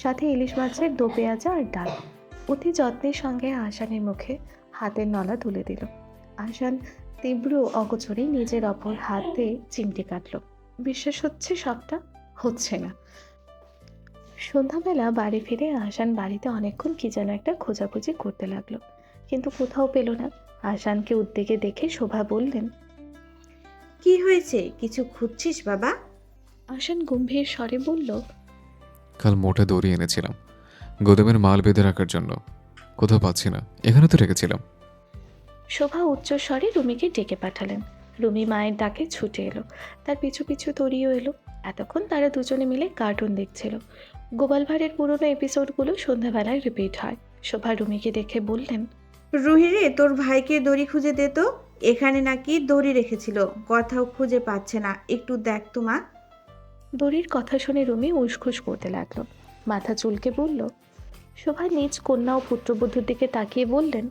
সাথে ইলিশ মাছের দো পেঁয়াজা আর ডাল। অতি যত্নের সঙ্গে আহসানের মুখে হাতের নলা তুলে দিল। আহসান তীব্র অগোচরে নিজের অপর হাতে চিমটি কাটল। বিশ্বাস হচ্ছে সবটা? হচ্ছে না। সন্ধ্যাবেলা বাড়ি ফিরে আহসান বাড়িতে অনেকক্ষণ কি যেন একটা খোঁজাখুঁজি করতে লাগলো, কিন্তু কোথাও পেল না। আহসানকে উদ্বেগে দেখে শোভা বললেন, কি হয়েছে, কিছু খুঁজছিস বাবা? আহসান গম্ভীর স্বরে বলল, কাল মোটা দড়ি এনেছিলাম গোদামের মাল বেঁধে রাখার জন্য, কোথাও পাচ্ছি না, এখানে তো রেখেছিলাম। শোভা উচ্চ স্বরে রুমিকে ডেকে পাঠালেন। রুমি মায়ের ডাকে ছুটে এলো, তার পিছু পিছু তরিও এলো। এতক্ষণ তারা দুজনে মিলে কার্টুন দেখছিল। গোপাল ভাঁড়ের পুরোনো এপিসোডগুলো সন্ধ্যাবেলায় রিপিট হয়। শোভা রুমিকে দেখে বললেন, রুহি রে, তোর ভাইকে দড়ি খুঁজে দে তো। এখানে নাকি দড়ি রেখেছিল, কোথাও খুঁজে পাচ্ছে না, একটু দেখ তো মা। দড়ির কথা শুনে রুমি উসখুস করতে লাগলো, মাথা চুলকে বলল। শোভা নিজ কন্যা ও পুত্রবধূর দিকে তাকিয়ে বললেন,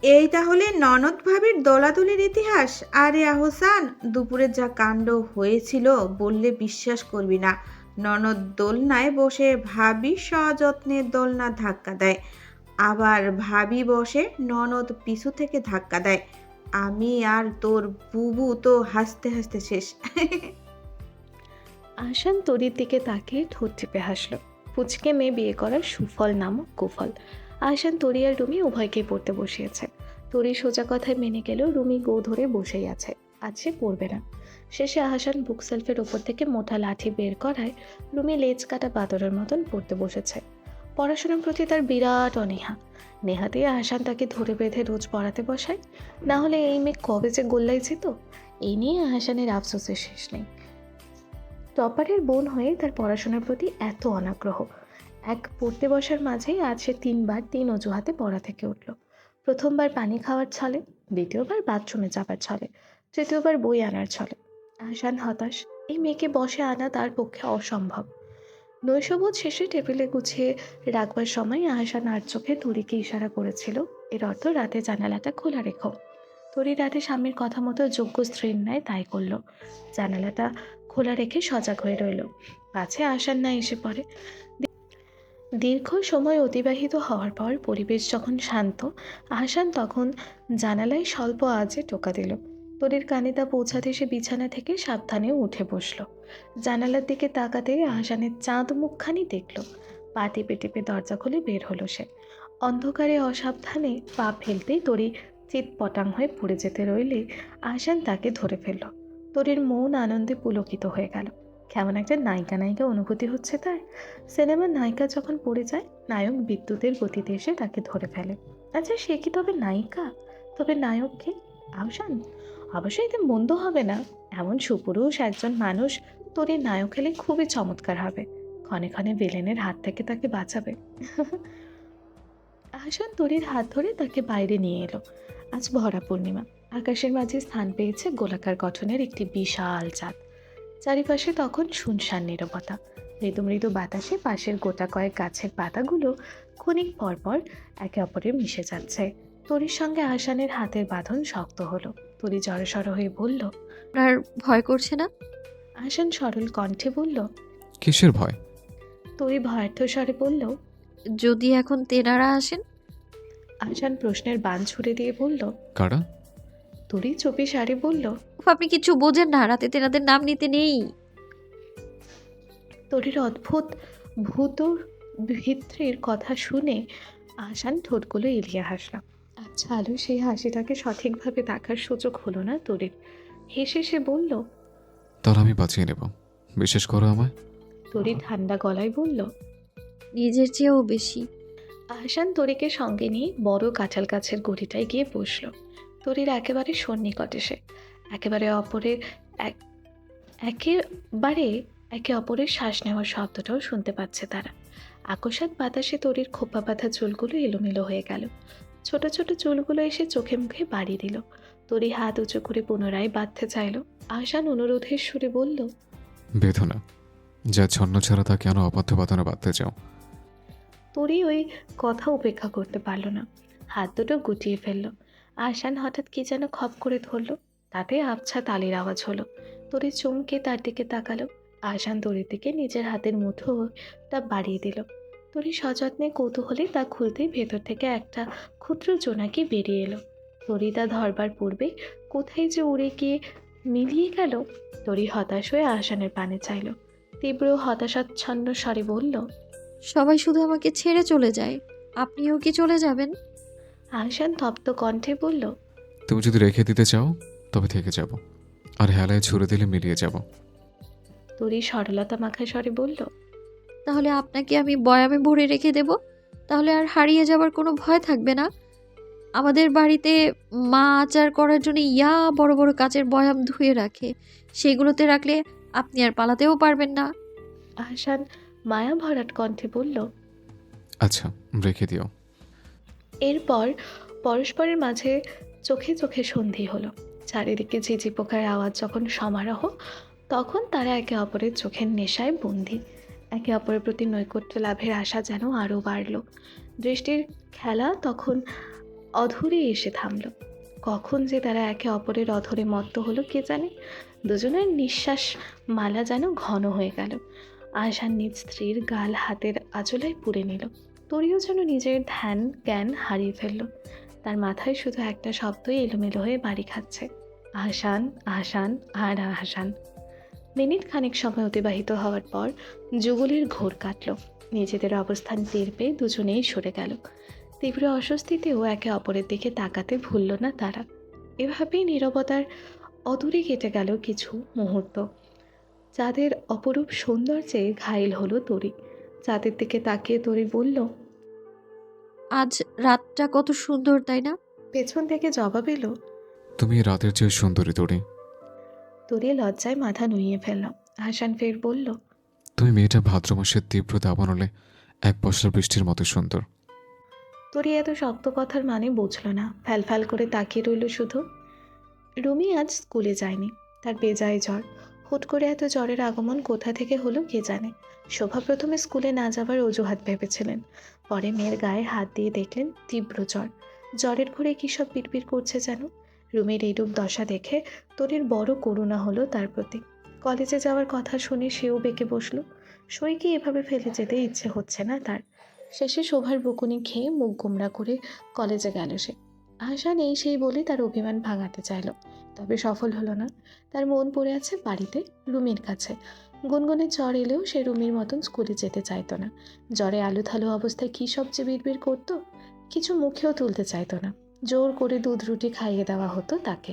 এই তাহলে ননদ ভাবির দোলাদুলির ইতিহাস? আরে আহসান, দুপুরে যা কাণ্ড হয়েছিল বললে বিশ্বাস করবি না। ননদ দোলনায় বসে ভাবি সযত্নে দোলনা ধাক্কা দেয়, আবার ভাবি বসে ননদ পিছু থেকে ধাক্কা দেয়। আমি আর তোর বুবু তো হাসতে হাসতে শেষ। আহসান তরির দিকে তাকিয়ে ঠোঁট টিপে হাসল। পুচকে মেয়ে বিয়ে করার সুফল নামক কুফল। আহসান তরি আর রুমি উভয়কেই পড়তে বসিয়েছে। তরি সোজা কথায় মেনে গেল, রুমি গো ধরে বসেই আছে, আজ সে পড়বে না। শেষে আহসান বুক সেলফের ওপর থেকে মোটা লাঠি বের করায় রুমি লেজ কাটা বাদরের মতন পড়তে বসেছে। পড়াশোনার প্রতি তার বিরাট অনীহা। নেহাতেই আহসান তাকে ধরে বেঁধে রোজ পড়াতে বসায়, না হলে এই মেয়ে কবে যে গোল্লাই যেত। এই নিয়ে আহসানের আফসোসের শেষ নেই। টপারের বোন হয়ে তার পড়াশোনার প্রতি এত অনাগ্রহ। এক পড়তে বসার মাঝেই আজ সে 3 বার 3 অজুহাতে পড়া থেকে উঠল। প্রথমবার পানি খাওয়ার ছলে, দ্বিতীয়বার বাথরুমে যাবার ছলে, তৃতীয়বার বই আনার ছলে। আহসান হতাশ, এই মেয়েকে বসে আনা তার পক্ষে অসম্ভব। নৈশবোধ শেষে টেবিলে গুছিয়ে রাখবার সময় আহসান আর চোখে তরিকে ইশারা করেছিল এর অর্থ রাতে জানালাটা খোলা রেখো। তরি রাতে স্বামীর কথা মতো যোগ্য স্ত্রীর ন্যায় তাই করলো। জানালাটা খোলা রেখে সজাগ হয়ে রইল, পাছে আশার না এসে পড়ে। দীর্ঘ সময় অতিবাহিত হওয়ার পর পরিবেশ যখন শান্ত, আহসান তখন জানালায় স্বল্প আওয়াজে টোকা দিল। তরির কানে তা পৌঁছাতে সে বিছানা থেকে সাবধানে উঠে বসলো। জানালার দিকে তাকাতে আহসানের চাঁদ মুখখানি দেখল। পা টিপে টিপে দরজা খুলে বের হলো সে। অন্ধকারে অসাবধানে পা ফেলতেই তরি চিৎপটাং হয়ে পড়ে যেতে রইলে আহসান তাকে ধরে ফেলল। তরির মন আনন্দে পুলকিত হয়ে গেল। কেমন একটা নায়িকা নায়িকা অনুভূতি হচ্ছে তার। সিনেমার নায়িকা যখন পড়ে যায়, নায়ক বিদ্যুতের গতিতে এসে তাকে ধরে ফেলে। আচ্ছা, সে কি তবে নায়িকা? তবে নায়ক কে? আহসান? অবশ্যই এতে মন্দ হবে না। এমন সুপুরুষ একজন মানুষ তরির নায়ক হলে খুবই চমৎকার হবে। ক্ষণে ক্ষণে ভিলেনের হাত থেকে তাকে বাঁচাবে। আহসান তরির হাত ধরে তাকে বাইরে নিয়ে এলো। আজ ভরা পূর্ণিমা। আকাশের মাঝে স্থান পেয়েছে গোলাকার গঠনের একটি বিশাল চাঁদ। চারিপাশে তখন শুনশান নীরবতা। মৃদু মৃদু বাতাসে পাশের গোটা কয়েক গাছের পাতাগুলো ক্ষণিক পরপর একে অপরে মিশে যাচ্ছে। তরির সঙ্গে আহসানের হাতের বাঁধন শক্ত হলো। তরি জড়সড় হয়ে বলল। আপনার ভয় করছে না? আহসান সরল কণ্ঠে বলল। কিসের ভয়? তরি ভয়ার্থ স্বরে বলল। যদি এখন তেনারা আসেন? আহসান প্রশ্নের বান ছুড়ে দিয়ে বলল। কারা? তরি চুপি সারে বলল। উফ, আপনি কিছু বোঝেন না, রাতে তেনাদের নাম নিতে নেই। তরির অদ্ভুত ভূত ভিত্তির কথা শুনে আহসান ঠোঁটগুলো এলিয়ে হাসল। আচ্ছা আলো সেই হাসিটাকে সঠিকভাবে দেখার সুযোগ হলো না তরির। হেসে সে বলল। তাহলে আমি বাঁচিয়ে নেব, বিশেষ করো আমায়। তরি ঠান্ডা গলায় বলল। নিজের চেয়েও বেশি। আহসান তরিকে সঙ্গে নিয়ে বড় কাঁঠাল গাছের গড়িটায় গিয়ে বসল। তরির একেবারে সন্নিকটে সে। একেবারে একে অপরের শ্বাস নেওয়ার শব্দটাও শুনতে পাচ্ছে তারা। আকস্মাৎ বাতাসে তরির খোপা বাঁধা চুলগুলো এলোমেলো হয়ে গেল। ছোট ছোট চুলগুলো এসে চোখে মুখে বাড়ি দিল। তরি হাত উঁচু করে পুনরায় বাঁধতে চাইল। আহসান অনুরোধের সুরে বলল। বেদনা যা ছন্ন ছাড়া তা কেন অবাধ্য বাঁধনে বাঁধতে চাও? তরি ওই কথা উপেক্ষা করতে পারল না, হাত দুটো গুটিয়ে ফেলল। আহসান হঠাৎ কি যেন খপ করে ধরল, তাতে আবছা তালির আওয়াজ হলো। তরি চমকে তার দিকে তাকালো। আহসান তরির দিকে নিজের হাতের মুঠোটা বাড়িয়ে দিল। তরি সযত্নে কৌতূহলে তা খুলতেই ভেতর থেকে একটা ক্ষুদ্র জোনাকি বেরিয়ে এলো। তরি তা ধরবার পূর্বে কোথায় যে উড়ে গিয়ে মিলিয়ে গেল। তরি হতাশ হয়ে আহসানের পানে চাইল। তীব্র হতাশাচ্ছন্ন স্বরে বলল। সবাই শুধু আমাকে ছেড়ে চলে যায়, আপনিও কি চলে যাবেন? আহসান তপ্ত কণ্ঠে বলল। তুমি যদি রেখে দিতে চাও তবে থেকে যাব, আর হেলায় ছুড়ে দিলে মিলিয়ে যাব। তরি সরলতা মাখা স্বরে বলল। তাহলে আপনাকে আমি বয়ামে ভরে রেখে দেব, তাহলে আর হারিয়ে যাবার কোনো ভয় থাকবে না। আমাদের বাড়িতে মা আচার করার জন্য বড় বড় কাচের বয়াম ধুয়ে রাখে, সেগুলোতে রাখলে আপনি আর পালাতেও পারবেন না। আহসান মায়া ভরাট কণ্ঠে বলল। আচ্ছা, রেখে দিও। এরপর পরস্পরের মাঝে চোখে চোখে সন্ধি হলো। চারিদিকে ঝিঝি পোকার আওয়াজ যখন সমারোহ, তখন তারা একে অপরের চোখের নেশায় বন্দী। একে অপরের প্রতি নৈকট্য লাভের আশা যেন আরও বাড়ল। দৃষ্টির খেলা তখন অধরে এসে থামল। কখন যে তারা একে অপরের অধরে মত্ত হলো কে জানে। দুজনের নিঃশ্বাস মালা যেন ঘন হয়ে গেল। আহসান নিজ স্ত্রীর গাল হাতের আঁচলায় পুড়ে নিল। তরিও যেন নিজের ধ্যান জ্ঞান হারিয়ে ফেলল। তার মাথায় শুধু একটা শব্দই এলোমেলো হয়ে বাড়ি খাচ্ছে। আহসান, আহসান আর আহসান। মিনিট খানিক সময় অতিবাহিত হওয়ার পর যুগলের ঘোর কাটল। নিজেদের অবস্থান টের পেয়ে দুজনেই সরে গেল। তীব্র অস্বস্তিতেও একে অপরের দিকে তাকাতে ভুলল না তারা। এভাবেই নীরবতার অদূরে কেটে গেল কিছু মুহূর্ত। চাঁদের অপরূপ সৌন্দর্যে ঘায়েল হলো তরি। চাঁদের দিকে তাকিয়ে তরি বলল। আজ রাতটা কত সুন্দর, তাই না? পেছন থেকে জবাব এলো। তুমি রাতের চেয়ে সুন্দরী তরি। তরি লজ্জায় মাথা নুইয়ে ফেলল। আহসান ফের বলল। তুমি মেয়েটা ভাদ্র মাসের তীব্র দাবানলে এক পশলা বৃষ্টির মতো সুন্দর। তরি এত শক্ত কথার মানে বুঝল না, ফ্যাল করে তাকিয়ে রইল শুধু। রুমি আজ স্কুলে যায়নি, তার বেজায় জ্বর। হুট করে এত জ্বরের আগমন কোথা থেকে হলো কে জানে। শোভা প্রথমে স্কুলে না যাবার অজুহাত ভেবেছিলেন, পরে মেয়ের গায়ে হাত দিয়ে দেখলেন তীব্র জ্বর। জ্বরের ঘরে কী সব বিড়বিড় করছে যেন। রুমের এইরূপ দশা দেখে তরির বড় করুণা হলো তার প্রতি। কলেজে যাওয়ার কথা শুনে সেও বেঁকে বসলো। সইকে এভাবে ফেলে যেতে ইচ্ছে হচ্ছে না তার। শেষে শোভার বকুনি খেয়ে মুখ গোমড়া করে কলেজে গেল সে। আহসান এই সেই বলে তার অভিমান ভাঙাতে চাইল, তবে সফল হলো না। তার মন পড়ে আছে বাড়িতে, রুমির কাছে। গুনগুনের জ্বর এলেও সে রুমির মতন স্কুলে যেতে চাইতো না। জ্বরে আলুথালু অবস্থায় কী সব যে বিড়বিড় করতো, কিছু মুখেও তুলতে চাইতো না। জোর করে দুধ রুটি খাইয়ে দেওয়া হতো তাকে।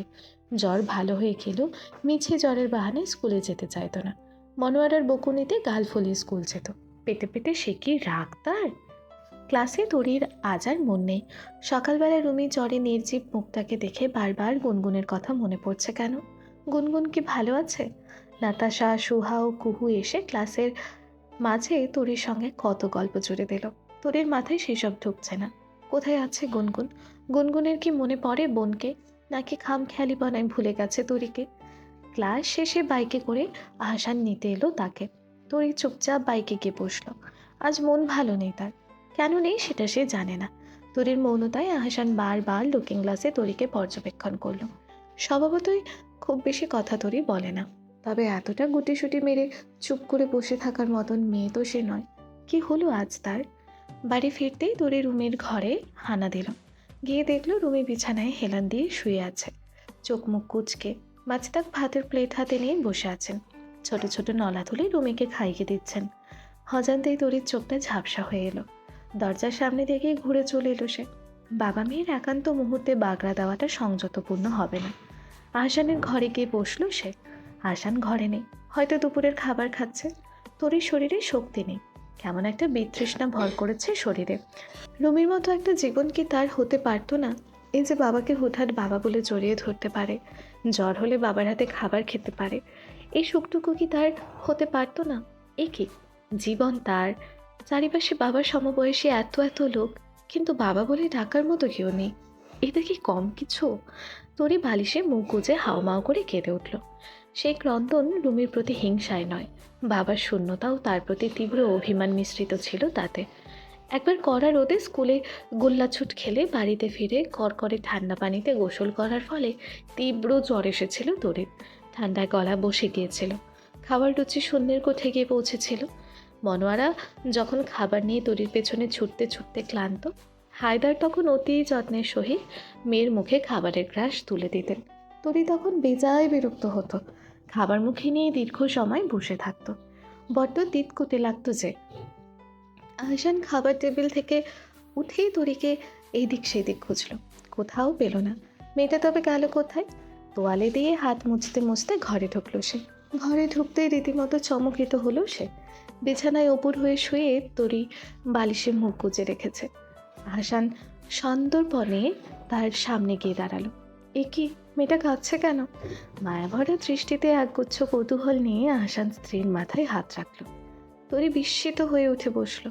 জ্বর ভালো হয়ে গেলেও মিছে জ্বরের বাহানায় স্কুলে যেতে চাইতো না। মনোয়ারার বকুনিতে গাল ফলিয়ে স্কুল যেত। পেটে পেটে সে কি রাগ তার! ক্লাসে তরির আজ আর মন নেই। সকালবেলা রুমি জ্বরে নির্জীব মুখটাকে দেখে বারবার গুনগুনের কথা মনে পড়ছে কেন? গুনগুন কি ভালো আছে? নাতাশা, সুহা ও কুহু এসে ক্লাসের মাঝে তরির সঙ্গে কত গল্প জুড়ে দিল। তরির মাথায় সেসব ঢুকছে না। কোথায় আছে গুনগুন? গুনগুনের কি মনে পড়ে বোনকে, নাকি খামখেয়ালিপনায় ভুলে গেছে তরিকে? ক্লাস শেষে বাইকে করে আহসান নিতে এলো তাকে। তরি চুপচাপ বাইকে গিয়ে বসলো। আজ মন ভালো নেই তার। কেন নেই সেটা সে জানে না। তরির মৌনতায় আহসান বারবার লুকিং গ্লাসে তরিকে পর্যবেক্ষণ করলো। স্বভাবতই খুব বেশি কথা তরি বলে না, তবে এতটা গুটিসুটি মেরে চুপ করে বসে থাকার মতন মেয়ে তো সে নয়। কি হলো আজ তার? বাড়ি ফিরতেই তরি রুমের ঘরে হানা দিল। গিয়ে দেখলো রুমি বিছানায় হেলান দিয়ে শুয়ে আছে, চোখ মুখ কুচকে। মাঝতাক ভাতের প্লেট হাতে নিয়ে বসে আছেন। ছোট ছোট নলা তুলে রুমিকে খাইয়ে দিচ্ছেন। হজান্তেই তরির চোখটা ঝাপসা হয়ে এলো। দরজার সামনে দেখেই ঘুরে চলে এলো সে। বাবা মেয়ের একান্ত মুহূর্তে বাগড়া দেওয়াটা সংযতপূর্ণ হবে না। আহসানের ঘরে গিয়ে বসলো সে। আহসান ঘরে নেই, হয়তো দুপুরের খাবার খাচ্ছে। তরির শরীরে শক্তি নেই, কেমন একটা বিতৃষ্ণা ভর করেছে শরীরে। রুমির মতো একটা জীবন কি তার হতে পারতো না? এই যে বাবাকে হুটহাট বাবা বলে জড়িয়ে ধরতে পারে, জ্বর হলে বাবার হাতে খাবার খেতে পারে, এই সুখটুকু কি তার হতে পারতো না? এ কি জীবন তার! চারিপাশে বাবার সমবয়সী এত এত লোক, কিন্তু বাবা বলে ডাকার মতো কেউ নেই। এটা কি কম কিছু? তরি বালিশে মুখ গুজে হাওমাও করে কেঁদে উঠল। সেই ক্রন্দন রুমির প্রতি হিংসায় নয়, বাবার শূন্যতাও তার প্রতি তীব্র অভিমান মিশ্রিত ছিল তাতে। একবার কড়া রোদে স্কুলে গোল্লাছুট খেলে বাড়িতে ফিরে কড়কড়ে ঠান্ডা পানিতে গোসল করার ফলে তীব্র জ্বর এসেছিল তরির। ঠান্ডায় গলা বসে গিয়েছিল। খাবার রুচি শূন্যের কোঠে গিয়ে পৌঁছেছিল। মনোয়ারা যখন খাবার নিয়ে তরির পেছনে ছুটতে ছুটতে ক্লান্ত, হায়দার তখন অতি যত্নের সহিত মেয়ের মুখে খাবারের গ্রাস তুলে দিতেন। তরি তখন বেজায় বিরক্ত হতো। খাবার মুখে নিয়ে দীর্ঘ সময় বসে থাকতো। বড্ড তিতকুটে লাগতো যে। আহসান খাবার টেবিল থেকে উঠেই তরিকে এদিক সেদিক খুঁজল, কোথাও পেল না। মেয়েটা তবে গেল কোথায়? তোয়ালে দিয়ে হাত মুছতে মুছতে ঘরে ঢুকলো সে। ঘরে ঢুকতেই রীতিমতো চমকিত হলো সে। বিছানায় ওপর হয়ে শুয়ে তরি বালিশে মুখ গুজে রেখেছে। আহসান সন্দর্পণে তার সামনে গিয়ে দাঁড়ালো। এ কি, মেয়েটা কাঁদছে কেন? মায়াভরা দৃষ্টিতে একগুচ্ছ কৌতূহল নিয়ে আহসান স্ত্রীর মাথায় হাত রাখল। তরি বিস্মিত হয়ে উঠে বসলো।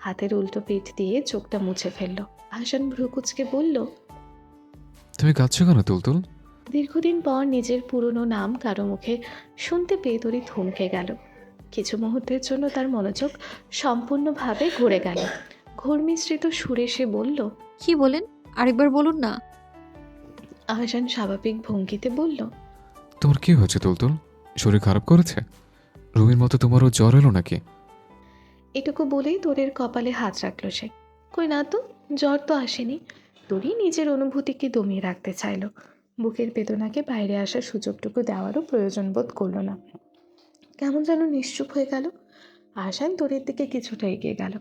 হাতের উল্টো পিঠ দিয়ে চোখটা মুছে ফেলল। আহসান ভ্রুকুচকে বলল, তুমি কাঁদছো কেন তুলতুল? দীর্ঘদিন পর নিজের পুরনো নাম কারো মুখে শুনতে পেয়ে তরি থমকে গেল। কিছু মুহূর্তের জন্য তার মনোযোগ সম্পূর্ণভাবে ঘুরে গেল। ঘূর্মিশ্রিত সুরে সে বলল, কি বলেন? আরেকবার বলুন না। আহসান স্বাভাবিক ভঙ্গিতে বলল, তোমার কি হয়েছে তুলতুল? শরীর খারাপ করেছে? রুমির মতো তোমারও জ্বর এলো নাকি? এটুকু বলেই তরির কপালে হাত রাখল সে। কই না তো, জ্বর তো আসেনি। তরি নিজের অনুভূতিকে দমিয়ে রাখতে চাইল। বুকের বেদনাকে বাইরে আসার সুযোগটুকু দেওয়ারও প্রয়োজন বোধ করল না। কেমন যেন নিশ্চুপ হয়ে গেল। আহসান তরির দিকে কিছুটা এগিয়ে গেল।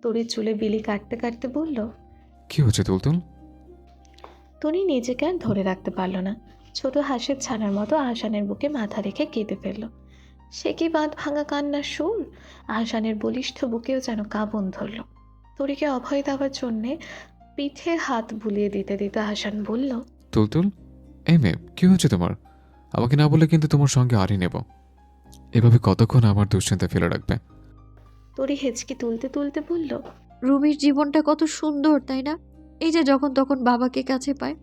তরির চুলে বিলি কাটতে কাটতে বলল, কি হচ্ছে তুলতুল? তরি নিজেকে আর ধরে রাখতে পারল না। ছোট হাঁসের ছানার মতো আহসানের বুকে মাথা রেখে কেঁদে ফেলল। সে কি বাঁধ ভাঙা কান্নার সুর! আহসানের বলিষ্ঠ বুকেও যেন কাঁপন ধরল। তরিকে অভয় দেওয়ার জন্যে পিঠে হাত বুলিয়ে দিতে দিতে আহসান বলল, তুলতুল, এই মেয়ে, কি হয়েছে তোমার? আমাকে না বলে কিন্তু তোমার সঙ্গে আরই নেব। এভাবে কতক্ষণ আমার দুশ্চিন্তা ফেলে রাখবে? তরি হেঁচকি তুলতে তুলতে বলল, রুমির জীবনটা কত সুন্দর, তাই না? এই যে যখন তখন বাবাকে কাছে পায়,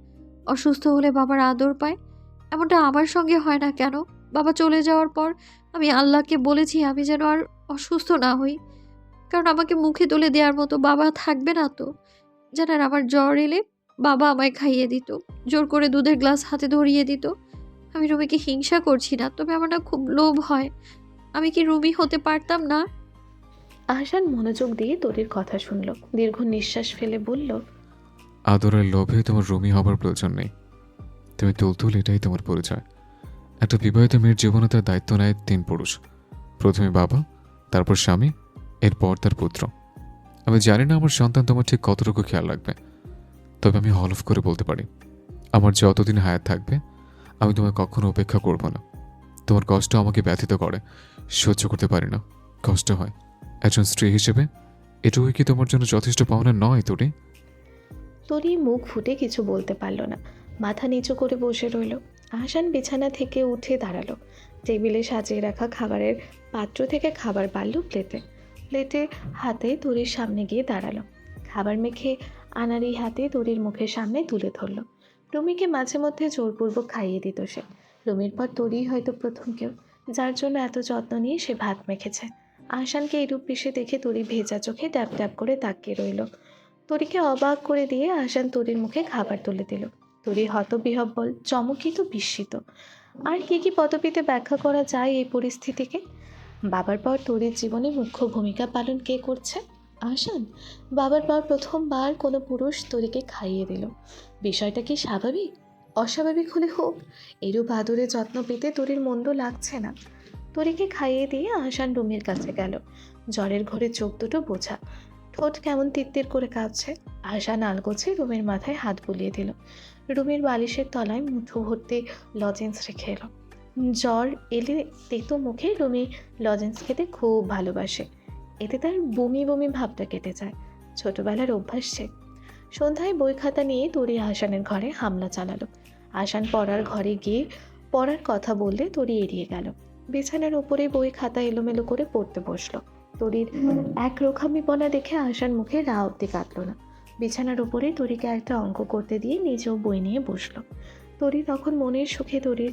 অসুস্থ হলে বাবার আদর পায়। এমনটা আমার সঙ্গে হয় না কেন? বাবা চলে যাওয়ার পর আমি আল্লাহকে বলেছি আমি যেন আর অসুস্থ না হই, কারণ আমাকে মুখে তুলে দেওয়ার মতো বাবা থাকবে না তো। জানেন, আমার জ্বর এলে বাবা আমায় খাইয়ে দিত, জোর করে দুধের গ্লাস হাতে ধরিয়ে দিত। আমি রুমিকে হিংসা করছি না, তবে আমার না খুব লোভ হয়। আমি কি রুমি হতে পারতাম না? আহসান মনোযোগ দিয়ে তরির কথা শুনল, দীর্ঘ নিঃশ্বাস ফেলে বলল, আদরের লোভে তোমার রুমি হবার প্রয়োজন নেই। তুমি তুলতুল, এটাই তোমার পরিচয়। একটা বিবাহিত মেয়ের জীবনে তার দায়িত্ব নেয় 3 পুরুষ। প্রথমে বাবা, তারপর স্বামী, এরপর তার পুত্র। আমি জানি না আমার সন্তান তোমার ঠিক কতটুকু খেয়াল রাখবে, তবে আমি হলফ করে বলতে পারি, আমার যতদিন হায়াত থাকবে আমি তোমায় কখনো উপেক্ষা করব না। তোমার কষ্ট আমাকে ব্যথিত করে, সহ্য করতে পারি না, কষ্ট হয়। একজন স্ত্রী হিসেবে এটুকুই কি তোমার জন্য যথেষ্ট পাওনা নয় তোরে? তরি মুখ ফুটে কিছু বলতে পারল না, মাথা নিচু করে বসে রইল। আহসান বিছানা থেকে উঠে দাঁড়ালো, টেবিলে সাজিয়ে রাখা খাবারের পাত্র থেকে খাবার বাড়ল প্লেটে। প্লেটে হাতে তরির সামনে গিয়ে দাঁড়ালো, খাবার মেখে আনাড়ি হাতে তরির মুখের সামনে তুলে ধরলো। রুমিকে মাঝে মধ্যে জোরপূর্বক খাইয়ে দিত সে। রুমির পর তরি হয়তো প্রথম কেউ যার জন্য এত যত্ন নিয়ে সে ভাত মেখেছে। আহসানকে এরূপ পিষে দেখে তরি ভেজা চোখে ট্যাপ ট্যাপ করে তাকিয়ে রইল। তরিকে অবাক করে দিয়ে আহসান তরির মুখে খাবার তুলে দিল। তরি হতবিহ্বল, চমকিত, বিস্মিত। আর কি কি পদবিতে ব্যাখ্যা করা যায় এই পরিস্থিতিকে? বাবার পর তরির জীবনে মুখ্য ভূমিকা পালন কে করছে? আহসান। বাবার পর প্রথমবার কোনো পুরুষ তরিকে খাইয়ে দিল। বিষয়টা কি স্বাভাবিক? অস্বাভাবিক হলে হোক, এরূপ আদরে যত্ন পেতে তরির মন্দ লাগছে না। তরিকে খাইয়ে দিয়ে আহসান রুমির কাছে গেল। জ্বরের ঘরে চোখ দুটো বোঝা, ঠোঁট কেমন তিত্তির করে কাঁপছে। আহসান আলগোছে রুমির মাথায় হাত বুলিয়ে দিল। রুমির বালিশের তলায় মুঠো ভর্তি লজেন্স রেখে এলো। জ্বর এলে তেতো মুখে রুমি লজেন্স খেতে খুব ভালোবাসে, এতে তার বমি বমি ভাবটা কেটে যায়। ছোটবেলার অভ্যাস সে। সন্ধ্যায় বই খাতা নিয়ে তরি আহসানের ঘরে হামলা চালালো। আহসান পড়ার ঘরে গিয়ে পড়ার কথা বললে তরি এড়িয়ে গেল। বিছানার উপরে বই খাতা এলোমেলো করে পড়তে বসলো। তরির এক রোখামিপনা দেখে আহসান মুখে রা অব্দি কাটল না। বিছানার উপরে তরিকে একটা অঙ্ক করতে দিয়ে নিজেও বই নিয়ে বসলো। তরি তখন মনের সুখে তরির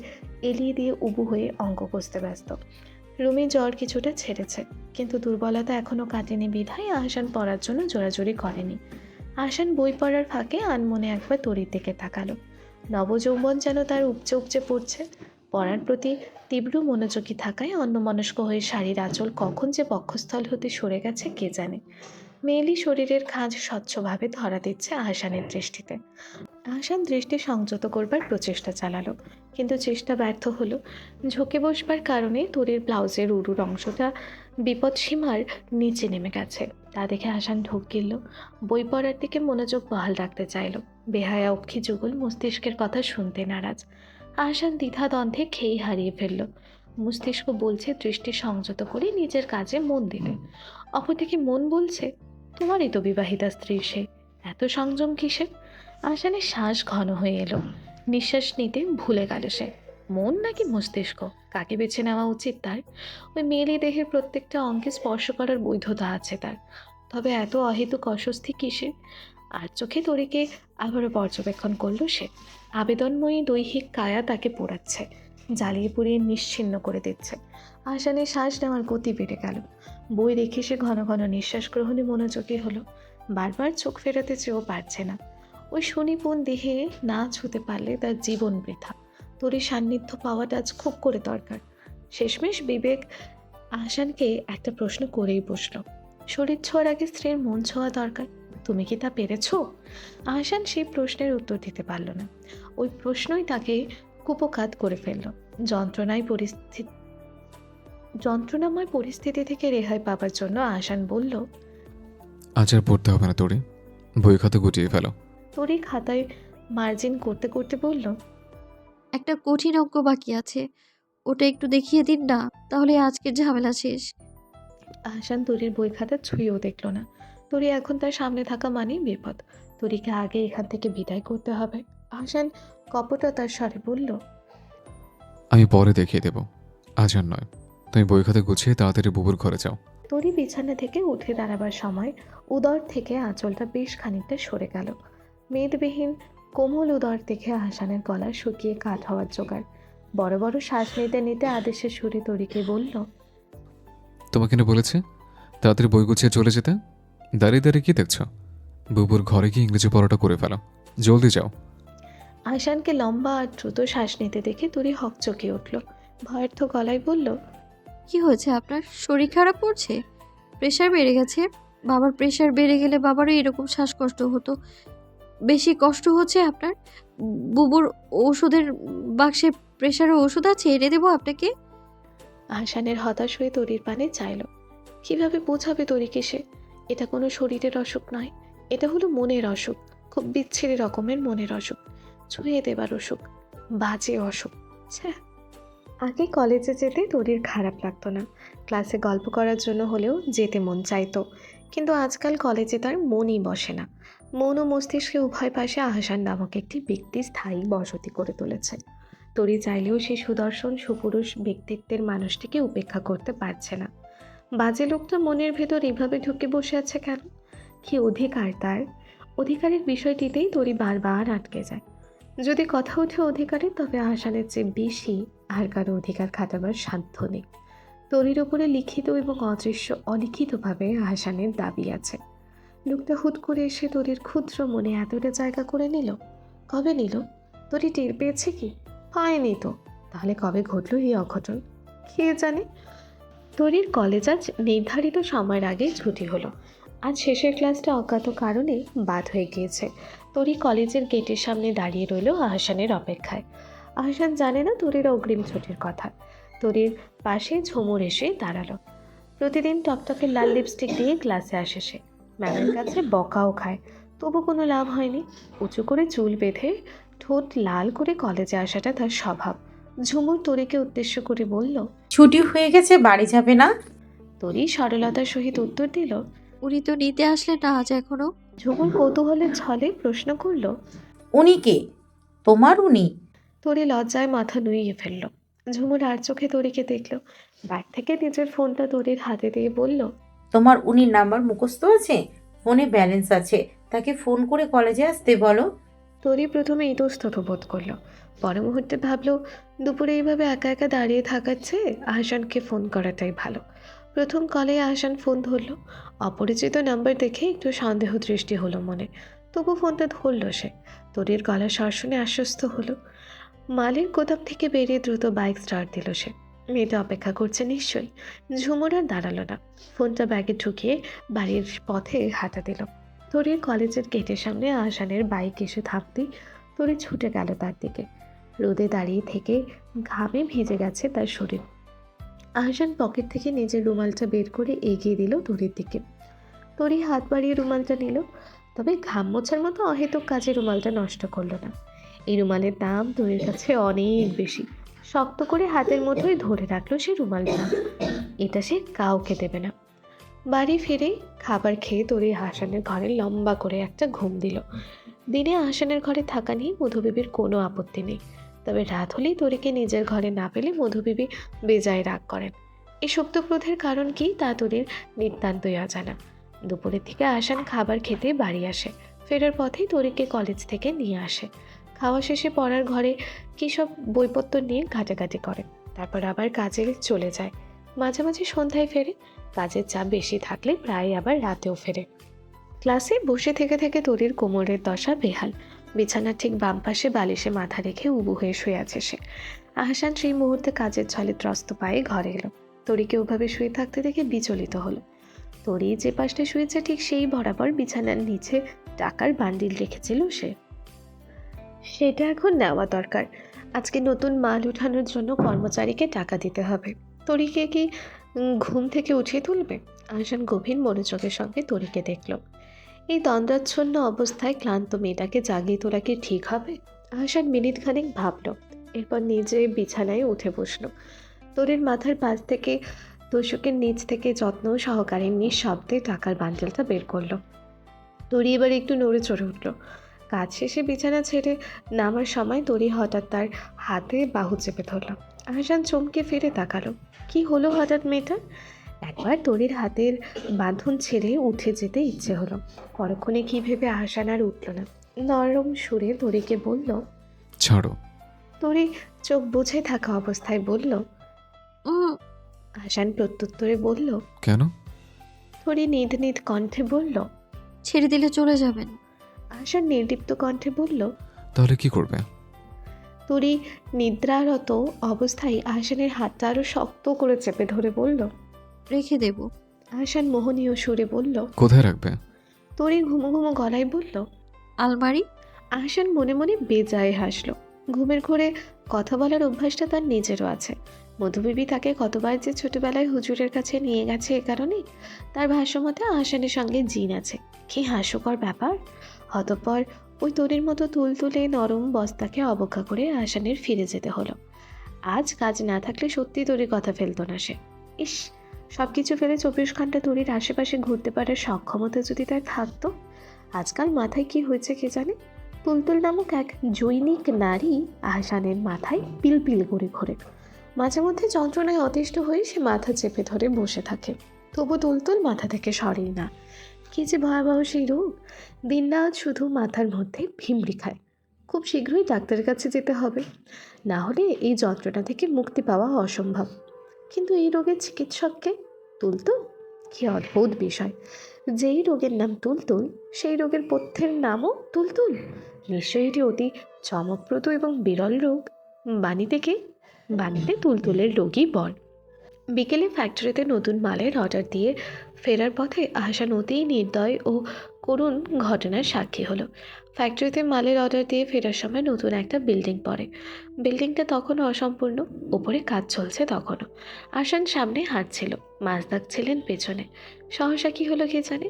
এলিয়ে দিয়ে উবু হয়ে অঙ্ক কষতে ব্যস্ত। রুমি জ্বর কিছুটা ছেড়েছে, কিন্তু দুর্বলতা এখনও কাটেনি বিধায় আহসান পড়ার জন্য জোরাজোরি করেনি। আহসান বই পড়ার ফাঁকে আনমনে একবার তরির দিকে তাকালো। নবযৌবন যেন তার উপচে উপচে পড়ছে। পড়ার প্রতি তীব্র মনোযোগী থাকায় অন্যমনস্ক হয়ে শাড়ির আঁচল কখন যে বক্ষস্থল হতে সরে গেছে কে জানে। মেয়েলি শরীরের খাঁজ স্বচ্ছভাবে ধরা দিচ্ছে আহসানের দৃষ্টিতে। আহসান দৃষ্টি সংযত করবার প্রচেষ্টা চালালো, কিন্তু চেষ্টা ব্যর্থ হলো। ঝুঁকে বসবার কারণে তরির ব্লাউজের উরুর অংশটা বিপদসীমার নিচে নেমে গেছে। তা দেখে আহসান ঢোক গিলল, বই পড়ার দিকে মনোযোগ বহাল রাখতে চাইল। বেহায়া অক্ষি যুগল মস্তিষ্কের কথা শুনতে নারাজ। আহসান দ্বিধাদ্বন্দ্বে খেই হারিয়ে ফেলল। মস্তিষ্ক বলছে দৃষ্টি সংযত করে নিজের কাজে মন দিতে, অপরদিকে মন বলছে তোমারই তো বিবাহিতা স্ত্রী সে, এত সংযম কিসের? আহসানের শ্বাস ঘন হয়ে এলো, নিঃশ্বাস নিতে ভুলে গেল সে মন নাকি মস্তিষ্ক কাকে বেছে নেওয়া উচিত তার। ওই মেয়েলি দেহের প্রত্যেকটা অঙ্গে স্পর্শ করার বৈধতা আছে তার, তবে এত অহেতুক অস্বস্তি কিসের? আর চোখে তরিকে আবারও পর্যবেক্ষণ করল সে। আবেদনময়ী দৈহিক কায়া তাকে পোড়াচ্ছে, জ্বালিয়ে পুড়িয়ে নিশ্চিহ্ন করে দিচ্ছে। আহসানের শ্বাস নেওয়ার গতি বেড়ে গেল। বই রেখে সে ঘন ঘন নিঃশ্বাস গ্রহণে মনোযোগী হলো। বারবার চোখ ফেরাতে চেয়েও পারছে না। ওই সুনিপুণ দেহে না ছুতে পারলে তার জীবন বৃথা। তরির সান্নিধ্য পাওয়াটা আজ খুব করে দরকার। শেষমেশ বিবেক আহসানকে একটা প্রশ্ন করেই বসল, শরীর ছোঁয়ার আগে স্ত্রীর মন ছোঁয়া দরকার, তুমি কি তা পেরেছ? আহসান সেই প্রশ্নের উত্তর দিতে পারল না। ওই প্রশ্নই তাকে কুপকাত করে ফেলল। যন্ত্রণাময় পরিস্থিতি থেকে রেহাই পাবার জন্য আহসান বলল, আজ আর পড়তে হবে না তোরে, বই খাতা গুটিয়ে ফেলো। তরি খাতায় মার্জিন করতে করতে বলল, একটা কঠিন অঙ্ক বাকি আছে, ওটা একটু দেখিয়ে দিন না, তাহলে আজকের ঝামেলা শেষ। আহসান তরির বই খাতা ছুঁয়েও দেখল না। তরি এখন তার সামনে থাকা মানেই বিপদ। তরিকে আগে এখান থেকে বিদায় করতে হবে। আহসান কপটতার স্বরে বলল, আমি পরে দেখিয়ে দেব, আজ আর নয়। তুমি বই খাতা গুছিয়ে তাড়াতাড়ি বুবুর ঘরে যাও। তরি বিছানা থেকে উঠে দাঁড়াবার সময় উদর থেকে আঁচলটা বেশ খানিকটা সরে গেল। মেদবিহীন কোমল উদর দেখে আহসানের গলা শুকিয়ে কাঠ হওয়ার জোগাড়। বড় বড় শ্বাস নিতে নিতে আদেশের সুরে তরিকে বলল, তোমাকে না বলেছে তাড়াতাড়ি বই গুছিয়ে চলে যেতে? দাঁড়িয়ে দাঁড়িয়ে কি দেখছো? বুবুর ঘরে গিয়ে ইংরেজি পড়াটা করে ফেলো, জলদি যাও। আহসানকে লম্বা আর দ্রুত শ্বাস নিতে দেখে তুরি হকচকিয়ে উঠল। ভয়ার্থ গলায় বলল, কি হয়েছে আপনার? শরীর খারাপ করছে? প্রেশার বেড়ে গেছে? বাবার প্রেশার বেড়ে গেলে বাবারও এরকম শ্বাসকষ্ট হতো। বেশি কষ্ট হচ্ছে আপনার? বুবুর ওষুধের বাক্সে প্রেশারের ওষুধ আছে, এনে দেবো আপনাকে? আহসানের হতাশ হয়ে তরির পানে চাইল। কিভাবে বোঝাবে তরিকে সে? এটা কোনো শরীরের অসুখ নয়, এটা হলো মনের অসুখ। খুব বিচ্ছিরি রকমের মনের অসুখ, ছুঁয়ে দেবার অসুখ, বাজে অসুখ। ছ্যা। আগে কলেজে যেতে তরির খারাপ লাগতো না, ক্লাসে গল্প করার জন্য হলেও যেতে মন চাইতো। কিন্তু আজকাল কলেজে তার মনই বসে না। মন ও মস্তিষ্কে উভয় পাশে আহসান নামক একটি ব্যক্তি স্থায়ী বসতি করে তুলেছে। তরি চাইলেও সেই সুদর্শন সুপুরুষ ব্যক্তিত্বের মানুষটিকে উপেক্ষা করতে পারছে না। বাজে লোকটা মনের ভেতর এভাবে ঢুকে বসে আছে কেন? কি অধিকার তার? অধিকারের বিষয়টিতেই তরি বারবার আটকে যায়। যদি কথা ওঠে অধিকারে, তবে আহসানের চেয়ে বেশি আর কারো অধিকার খাটাবার সাধ্য নেই। তরির ওপরে লিখিত এবং অদৃশ্য অলিখিতভাবে আহসানের দাবি আছে। লোকটা হুট করে এসে তরির ক্ষুদ্র মনে এতটা জায়গা করে নিল। কবে নিল? তরি টের পেয়েছে কি? পায়নি তো। তাহলে কবে ঘটল এই অঘটন? কে জানে। তরির কলেজ আজ নির্ধারিত সময়ের আগে ছুটি হলো। আজ শেষের ক্লাসটা অজ্ঞাত কারণে বাদ হয়ে গিয়েছে। তরি কলেজের গেটের সামনে দাঁড়িয়ে রইল আহসানের অপেক্ষায়। আহসান জানে না তরির অগ্রিম ছুটির কথা। তরির পাশে ঝুমুর এসে দাঁড়ালো। প্রতিদিন টকটকে লাল লিপস্টিক দিয়ে ক্লাসে আসে সে। ম্যামের কাছে বকাও খায়, তবু কোনো লাভ হয়নি। উঁচু করে চুল বেঁধে ঠোঁট লাল করে কলেজে আসাটা তার স্বভাব। ঝুমুর তরিকে উদ্দেশ্য করে বলল, ছুটি হয়ে গেছে, বাড়ি যাবে না? তরি সরলতার সহিত উত্তর দিল। উনি তো নিতে আসলেন না আজ এখনো। ঝুমুর কৌতূহলের ছলে প্রশ্ন করল, উনি কে? তোমার উনি? তরি লজ্জায় মাথা নুইয়ে ফেলল। ঝুমুর আর চোখে তরিকে দেখল। ব্যাগ থেকে নিজের ফোনটা তরির হাতে দিয়ে বলল, তোমার উনির নাম্বার মুখস্থ আছে? ফোনে ব্যালেন্স আছে, তাকে ফোন করে কলেজে আসতে বলো। তরি প্রথমে ইতস্তত বোধ করল, পর মুহূর্তে ভাবল দুপুরে এইভাবে একা একা দাঁড়িয়ে থাকার চেয়ে আহসানকে ফোন করাটাই ভালো। প্রথম কলে আহসান ফোন ধরল। অপরিচিত নাম্বার দেখে একটু সন্দেহ দৃষ্টি হলো মনে, তবু ফোনটা ধরল সে। তরির গলার স্বর শুনে আশ্বস্ত হলো। মালের গোদাম থেকে বেরিয়ে দ্রুত বাইক স্টার্ট দিল সে। মেয়েটা অপেক্ষা করছে নিশ্চয়ই। ঝুমুর আর দাঁড়ালো না, ফোনটা ব্যাগে ঢুকিয়ে বাড়ির পথে হাঁটা দিল। তরির কলেজের গেটের সামনে আহসানের বাইক এসে থামতেই তরি ছুটে গেল তার দিকে। রোদে দাঁড়িয়ে থেকে ঘামে ভিজে গেছে তার শরীর। আহসান পকেট থেকে নিজের রুমালটা বের করে এগিয়ে দিল তরির দিকে। তরি হাত বাড়িয়ে রুমালটা নিল, তবে ঘাম মোছার মতো অহেতুক কাজে রুমালটা নষ্ট করলো না। এই রুমালের দাম তরির কাছে অনেক বেশি। শক্ত করে হাতের মধ্যেই ধরে রাখলো সে রুমালটা। এটা সে কাউকে দেবে না। বাড়ি ফিরে খাবার খেয়ে তরি আহসানের ঘরে লম্বা করে একটা ঘুম দিল। দিনে আহসানের ঘরে থাকা নিয়ে মধুবিবির কোনো আপত্তি নেই, তবে রাত হলেই তরিকে নিজের ঘরে না পেলে মধুবিবি বেজায় রাগ করেন। এই সুপ্তক্রোধের কারণ কি তা তরির নিতান্তই অজানা। দুপুরের থেকে আহসান খাবার খেতে বাড়ি আসে। ফেরার পথেই তরিকে কলেজ থেকে নিয়ে আসে। খাওয়া শেষে পড়ার ঘরে কী সব বইপত্র নিয়ে ঘাটাঘাটি করে, তারপর আবার কাজে চলে যায়। মাঝে মাঝে সন্ধ্যায় ফেরে, কাজের চাপ বেশি থাকলে প্রায় আবার রাতেও ফেরে। ক্লাসে বসে থেকে থেকে তরির কোমরের দশা বেহাল। বিছানার ঠিক বাম পাশে বালিশে মাথা রেখে উবু হয়ে শুয়ে আছে সে। আহসান সেই মুহূর্তে কাজের ছলে ত্রস্ত পায়ে ঘরে এলো। তরিকে ওভাবে শুয়ে থাকতে দেখে বিচলিত হলো। তরি যে পাশটা শুয়েছে ঠিক সেই বরাবর বিছানার নিচে টাকার বান্ডিল রেখেছিল সে। সেটা এখন নেওয়া দরকার। আজকে নতুন মাল উঠানোর জন্য কর্মচারীকে টাকা দিতে হবে। তরিকে কি ঘুম থেকে উঠিয়ে তুলবে? আহসান গভীর মনোযোগের সঙ্গে তরিকে দেখল। এই দ্বন্দ্বাচ্ছন্ন অবস্থায় ক্লান্ত মেয়েটাকে জাগিয়ে তোলা কি ঠিক হবে? আহসান মিনিট খানেক ভাবল, এরপর নিজে বিছানায় উঠে বসল। তরির মাথার পাশ থেকে তোষকের নিচ থেকে যত্ন সহকারে নিঃশব্দে টাকার বান্ডেলটা বের করলো। তরি এবার একটু নড়ে চড়ে উঠল। কাজ শেষে বিছানা ছেড়ে নামার সময় তরি হঠাৎ তার হাতে বাহু চেপে ধরল। আহসান চমকে ফিরে তাকালো। কি হলো হঠাৎ মেয়েটার? একবার তরির হাতের বাঁধন ছেড়ে উঠে যেতে ইচ্ছে হলো। পরক্ষণে কি ভেবে আহসান আর উঠল না। নরম সুরে তরিকে বলল, ছাড়ো। তরি চোখ বুঝে থাকা অবস্থায় বলল, আহসান প্রত্যুত্তরে বলল, কেন? তরি নিদ নিদ কণ্ঠে বলল, ছেড়ে দিলে চলে যাবেন? আহাসান নির্লিপ্ত কণ্ঠে বলল। তাহলে কি করবে? তরি নিদ্রারত অবস্থায় আহাসানের হাতটা আরো শক্ত করে চেপে ধরে বলল। রেখে দেব। আহাসান মোহনীয় সুরে বলল। কোথায় রাখবে? তরি ঘুমো ঘুমো গলায় বলল। আলমারি। আহাসান মনে মনে বেজায় হাসলো। ঘুমের ঘোরে কথা বলার অভ্যাসটা তার নিজেরও আছে। মধুবিবি তাকে কতবার যে ছোটবেলায় হুজুরের কাছে নিয়ে গেছে এ কারণে। তার ভাষ্যমতে আহাসানের সঙ্গে জিন আছে। কি হাস্যকর ব্যাপার। অতঃপর ওই তরির মতো তুলতুলে নরম বস্তাকে অবজ্ঞা করে আহাসানের ফিরে যেতে হলো। আজ কাজ না থাকলে সত্যি তরির কথা ফেলতো না সে। ইস, সব কিছু ফেলে 24 ঘন্টা তরির আশেপাশে ঘুরতে পারার সক্ষমতা যদি তার থাকতো। আজকাল মাথায় কি হয়েছে কে জানে। তুলতুল নামক এক জৈনিক নারী আহাসানের মাথায় পিলপিল করে ঘোরে। মাঝে মধ্যে যন্ত্রণায় অতিষ্ঠ হয়ে সে মাথা চেপে ধরে বসে থাকে। তবু তুলতুল মাথা থেকে সরেই না। কি যে ভয়াবহ সেই রোগ। দিনরাত শুধু মাথার মধ্যে ভিমড়ি খায়। খুব শীঘ্রই ডাক্তারের কাছে যেতে হবে, না হলে এই যন্ত্রণা থেকে মুক্তি পাওয়া অসম্ভব। কিন্তু এই রোগের চিকিৎসককে? তুলতুল? কি অদ্ভুত বিষয়। যেই রোগের নাম তুলতুল সেই রোগের পথ্যের নামও তুলতুল। নিশ্চয়ই এটি অতি চমকপ্রদ এবং বিরল রোগ। বাণীতে কে? বাণীতে তুলতুলের রোগী বর। বিকেলে ফ্যাক্টরিতে নতুন মালের অর্ডার দিয়ে ফেরার পথে আহাসান অতি নির্দয় ও করুণ ঘটনার সাক্ষী হলো। ফ্যাক্টরিতে মালের অর্ডার দিয়ে ফেরার সময় নতুন একটা বিল্ডিং পড়ে। বিল্ডিংটা তখনও অসম্পূর্ণ, ওপরে কাজ চলছে তখনও। আহাসান সামনে হাঁটছিল, মাজদাক ছিলেন পেছনে। সহসা কি হলো কে জানে,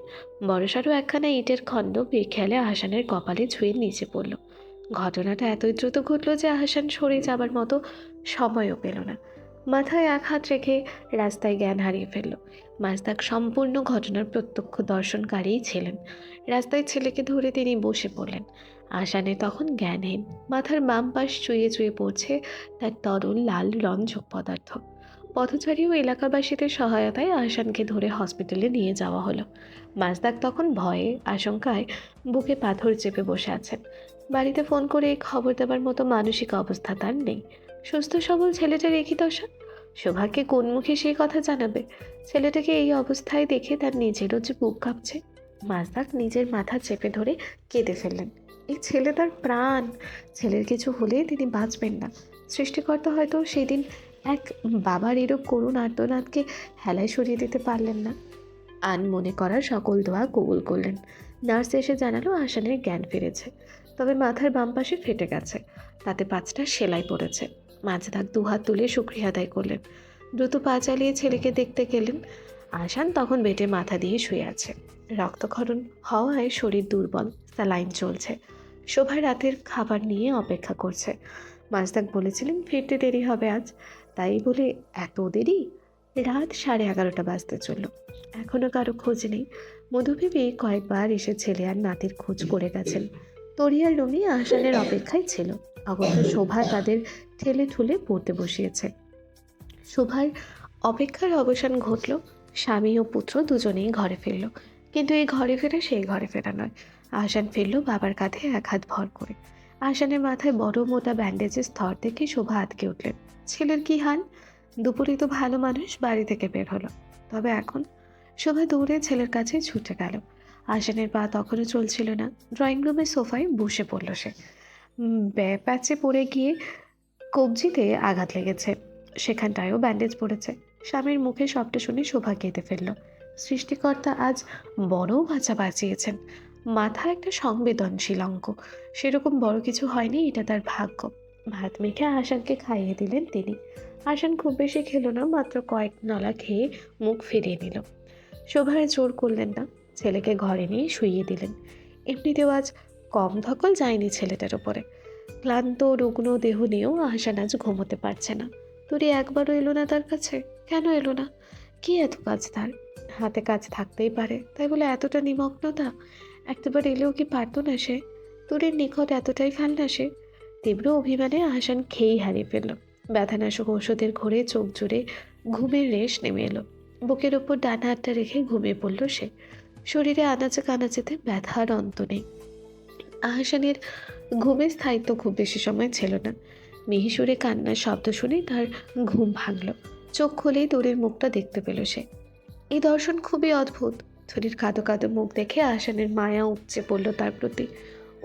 বড়সড় একখানা ইটের খণ্ড বেখেয়ালে আহাসানের কপালে ছুঁয়ে নিচে পড়ল। ঘটনাটা এতই দ্রুত ঘটল যে আহাসান সরে যাবার মতো সময়ও পেল না। মাথায় এক হাত রেখে রাস্তায় জ্ঞান হারিয়ে ফেলল। মাজদাক সম্পূর্ণ ঘটনার প্রত্যক্ষ দর্শনকারীই ছিলেন। রাস্তায় ছেলেকে ধরে তিনি বসে পড়লেন। আহাসানের তখন জ্ঞানহীন, মাথার বাম পাশ চুয়ে চুয়ে পড়ছে তার তরল লাল রঞ্জক পদার্থ। পথচারী ও এলাকাবাসীদের সহায়তায় আহাসানকে ধরে হসপিটালে নিয়ে যাওয়া হলো। মাজদাক তখন ভয়ে আশঙ্কায় বুকে পাথর চেপে বসে আছেন। বাড়িতে ফোন করে খবর দেবার মতো মানসিক অবস্থা তার নেই। সুস্থ সবল ছেলেটার একই দশা। শোভাকে কোন মুখে সেই কথা জানাবে? ছেলেটাকে এই অবস্থায় দেখে তার নিজেরও যে বুক কাঁপছে। মাজদাক নিজের মাথা চেপে ধরে কেঁদে ফেললেন। এই ছেলে তার প্রাণ। ছেলের কিছু হলে তিনি বাঁচবেন না। সৃষ্টিকর্তা হয়তো সেদিন এক বাবার এরূপ করুণ আর্তনাদকে হেলায় সরিয়ে দিতে পারলেন না। আন মনে করার সকল দোয়া কবুল করলেন। নার্স এসে জানালো আহাসানের জ্ঞান ফিরেছে, তবে মাথার বাম পাশে ফেটে গেছে, তাতে 5টা সেলাই পড়েছে। মাজদাক দুহাত তুলে শুকরিয়া আদায় করলেন। দ্রুত পা চালিয়ে ছেলেকে দেখতে গেলেন। আহাসান তখন বেটে মাথা দিয়ে শুয়ে আছে। রক্তক্ষরণ হওয়ায় শরীর দুর্বল, স্যালাইন চলছে। শোভা রাতের খাবার নিয়ে অপেক্ষা করছে। মাজদাক বলেছিলেন ফিরতে দেরি হবে আজ, তাই বলে এত দেরি? রাত 11:30 বাজতে চলল, এখনও কারো খোঁজ নেই। মধুবেবী কয়েকবার এসে ছেলে আর নাতির খোঁজ করে গেছেন। তরিয়ার রুমি আহাসানের অপেক্ষায় ছিল। অগত্য শোভা তাদের ঠেলে ঠুলে পড়তে বসিয়েছে। শোভার অপেক্ষার অবসান ঘটল। স্বামী ও পুত্র দুজনেই ঘরে ফিরল। কিন্তু এই ঘরে ফেরা সেই ঘরে ফেরা নয়। আহাসান ফিরল বাবার কাঁধে এক হাত ভর করে। আহাসানের মাথায় বড় মোটা ব্যান্ডেজের স্তর দেখে শোভা আটকে উঠলেন। ছেলের কি হাল? দুপুরে তো ভালো মানুষ বাড়ি থেকে বের হলো, তবে এখন? শোভা দৌড়ে ছেলের কাছে ছুটে গেল। আহাসানের পা তখনও চলছিল না। ড্রয়িং রুমের সোফায় বসে পড়ল সে। প্যাচে পড়ে গিয়ে কবজিতে আঘাত লেগেছে, সেখানটায়ও ব্যান্ডেজ পড়েছে। স্বামীর মুখে সবটা শুনে শোভা কেঁদে ফেলল। সৃষ্টিকর্তা আজ বড় বাঁচা বাঁচিয়েছেন। মাথা একটা সংবেদনশীল অঙ্গ, সেরকম বড় কিছু হয়নি, এটা তার ভাগ্য। ভাত মেখে আহাসানকে খাইয়ে দিলেন তিনি। আহাসান খুব বেশি খেলো না, মাত্র কয়েক নলা খেয়ে মুখ ফিরিয়ে নিল। শোভায় জোর করলেন না, ছেলেকে ঘরে নিয়ে শুইয়ে দিলেন। এমনিতেও আজ কম ধকল যায়নি ছেলেটার ওপরে। ক্লান্ত রুগ্ন দেহ নিয়েও আহাসান আজ ঘুমোতে পারছে না। তোরে একবারও এলো না তার কাছে? কেন এলো না? কি এত কাজ তার? হাতে কাজ থাকতেই পারে, তাই বলে এতটা নিমগ্নতা? একটাবার এলেও কি পারতো না সে? তোরের নিকট এতটাই ফেলনা সে? তীব্র অভিমানে আহাসান খেয়েই হারিয়ে ফেলল। ব্যথানাশক ওষুধের ঘোরে চোখ জুড়ে ঘুমের রেশ নেমে এলো। বুকের ওপর ডানা হাতটা রেখে ঘুমিয়ে পড়ল সে। শরীরে আনাচে কানাচেতে ব্যথার অন্ত নেই। আহাসানের ঘুমের স্থায়িত্ব খুব বেশি সময় ছিল না। মিহিসুরে কান্নার শব্দ শুনে তার ঘুম ভাঙল। চোখ খুলেই দূরের মুখটা দেখতে পেল সে। এই দর্শন খুবই অদ্ভুত। তরির কাঁদো কাঁদো মুখ দেখে আহসানের মায়া উপচে পড়ল তার প্রতি।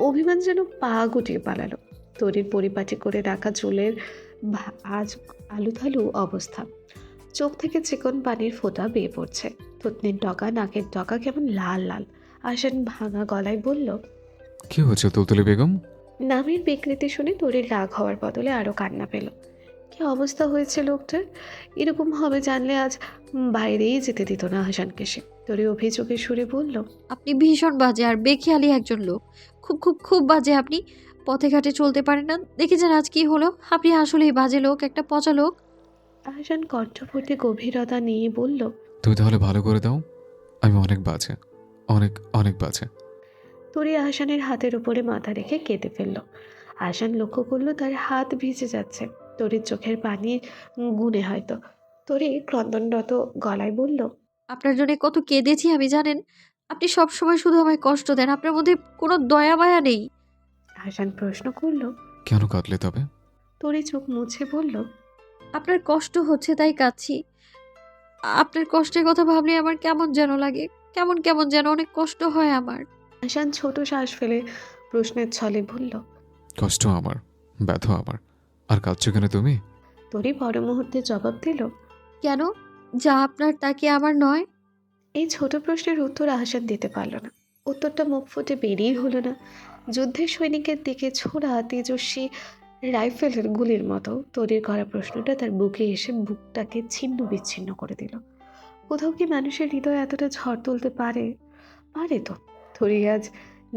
অভিমান যেন পা গুটিয়ে পালালো। তরির পরিপাটি করে রাখা চুলের আজ আলুথালু অবস্থা, চোখ থেকে চিকন পানির ফোঁটা বেয়ে পড়ছে, থুতনির ডগা নাকের ডগা কেমন লাল লাল। আহসান ভাঙা গলায় বলল, কি হচ্ছে তুলতুলি বেগম? নামের বিকৃতি শুনে তরির রাগ হওয়ার বদলে আরো কান্না পেল। কি অবস্থা হয়েছে লোকটার! এরকম হবে জানলে আজ বাইরেই যেতে দিত না আহসানকে সে। তরি অভিযোগের সুরে বলল, আপনি ভীষণ বাজে আর বেখেয়ালি একজন লোক। খুব খুব খুব বাজে আপনি। পথে ঘাটে চলতে পারেন না, দেখেছেন আজ কি হলো? আপনি আসলেই বাজে লোক, একটা পচা লোক। আহসান কণ্ঠভর্তি গভীরতা নিয়ে বলল, তুমি তাহলে ভালো করে দাও, আমি অনেক বাজে, অনেক অনেক বাজে। তরি আহসানের হাতের উপরে মাথা রেখে কেঁদে ফেলল। আহসান লক্ষ্য করলো তার হাত ভিজে যাচ্ছে। তরির চোখের পানি গুনে হয়তো। তরি ক্রন্দনরত গলায় বলল, আপনার জন্য কত কেঁদেছি আমি জানেন? আপনি সব সময় শুধু আমায় কষ্ট দেন, আপনার মধ্যে কোনো দয়া মায়া নেই। আহসান প্রশ্ন করল, কেন কাঁদলে তবে? তরি চোখ মুছে বলল, আপনার কষ্ট হচ্ছে তাই কাঁদছি। আপনার কষ্টের কথা ভাবলে আমার কেমন যেন লাগে, কেমন কেমন যেন অনেক কষ্ট হয় আমার। আহসান ছোট শ্বাস ফেলে প্রশ্নের ছলে বলল, কষ্ট আমার, ব্যথা আমার, আর কাঁদছো কেন তুমি? তরি পর মুহূর্তে জবাব দিল, কেন? যা আপনার তা কি আমার নয়? এই ছোট প্রশ্নের উত্তর আহসান দিতে পারল না। উত্তরটা মুখ ফুটে বেরিয়ে হলো না। যুদ্ধের সৈনিকের দিকে ছোড়া তেজস্বী রাইফেলের গুলির মতো তরির করা প্রশ্নটা তার বুকে এসে বুকটাকে ছিন্ন বিচ্ছিন্ন করে দিল। কোথাও কি মানুষের হৃদয় এতটা ঝড় তুলতে পারে? পারে তো। তরি আজ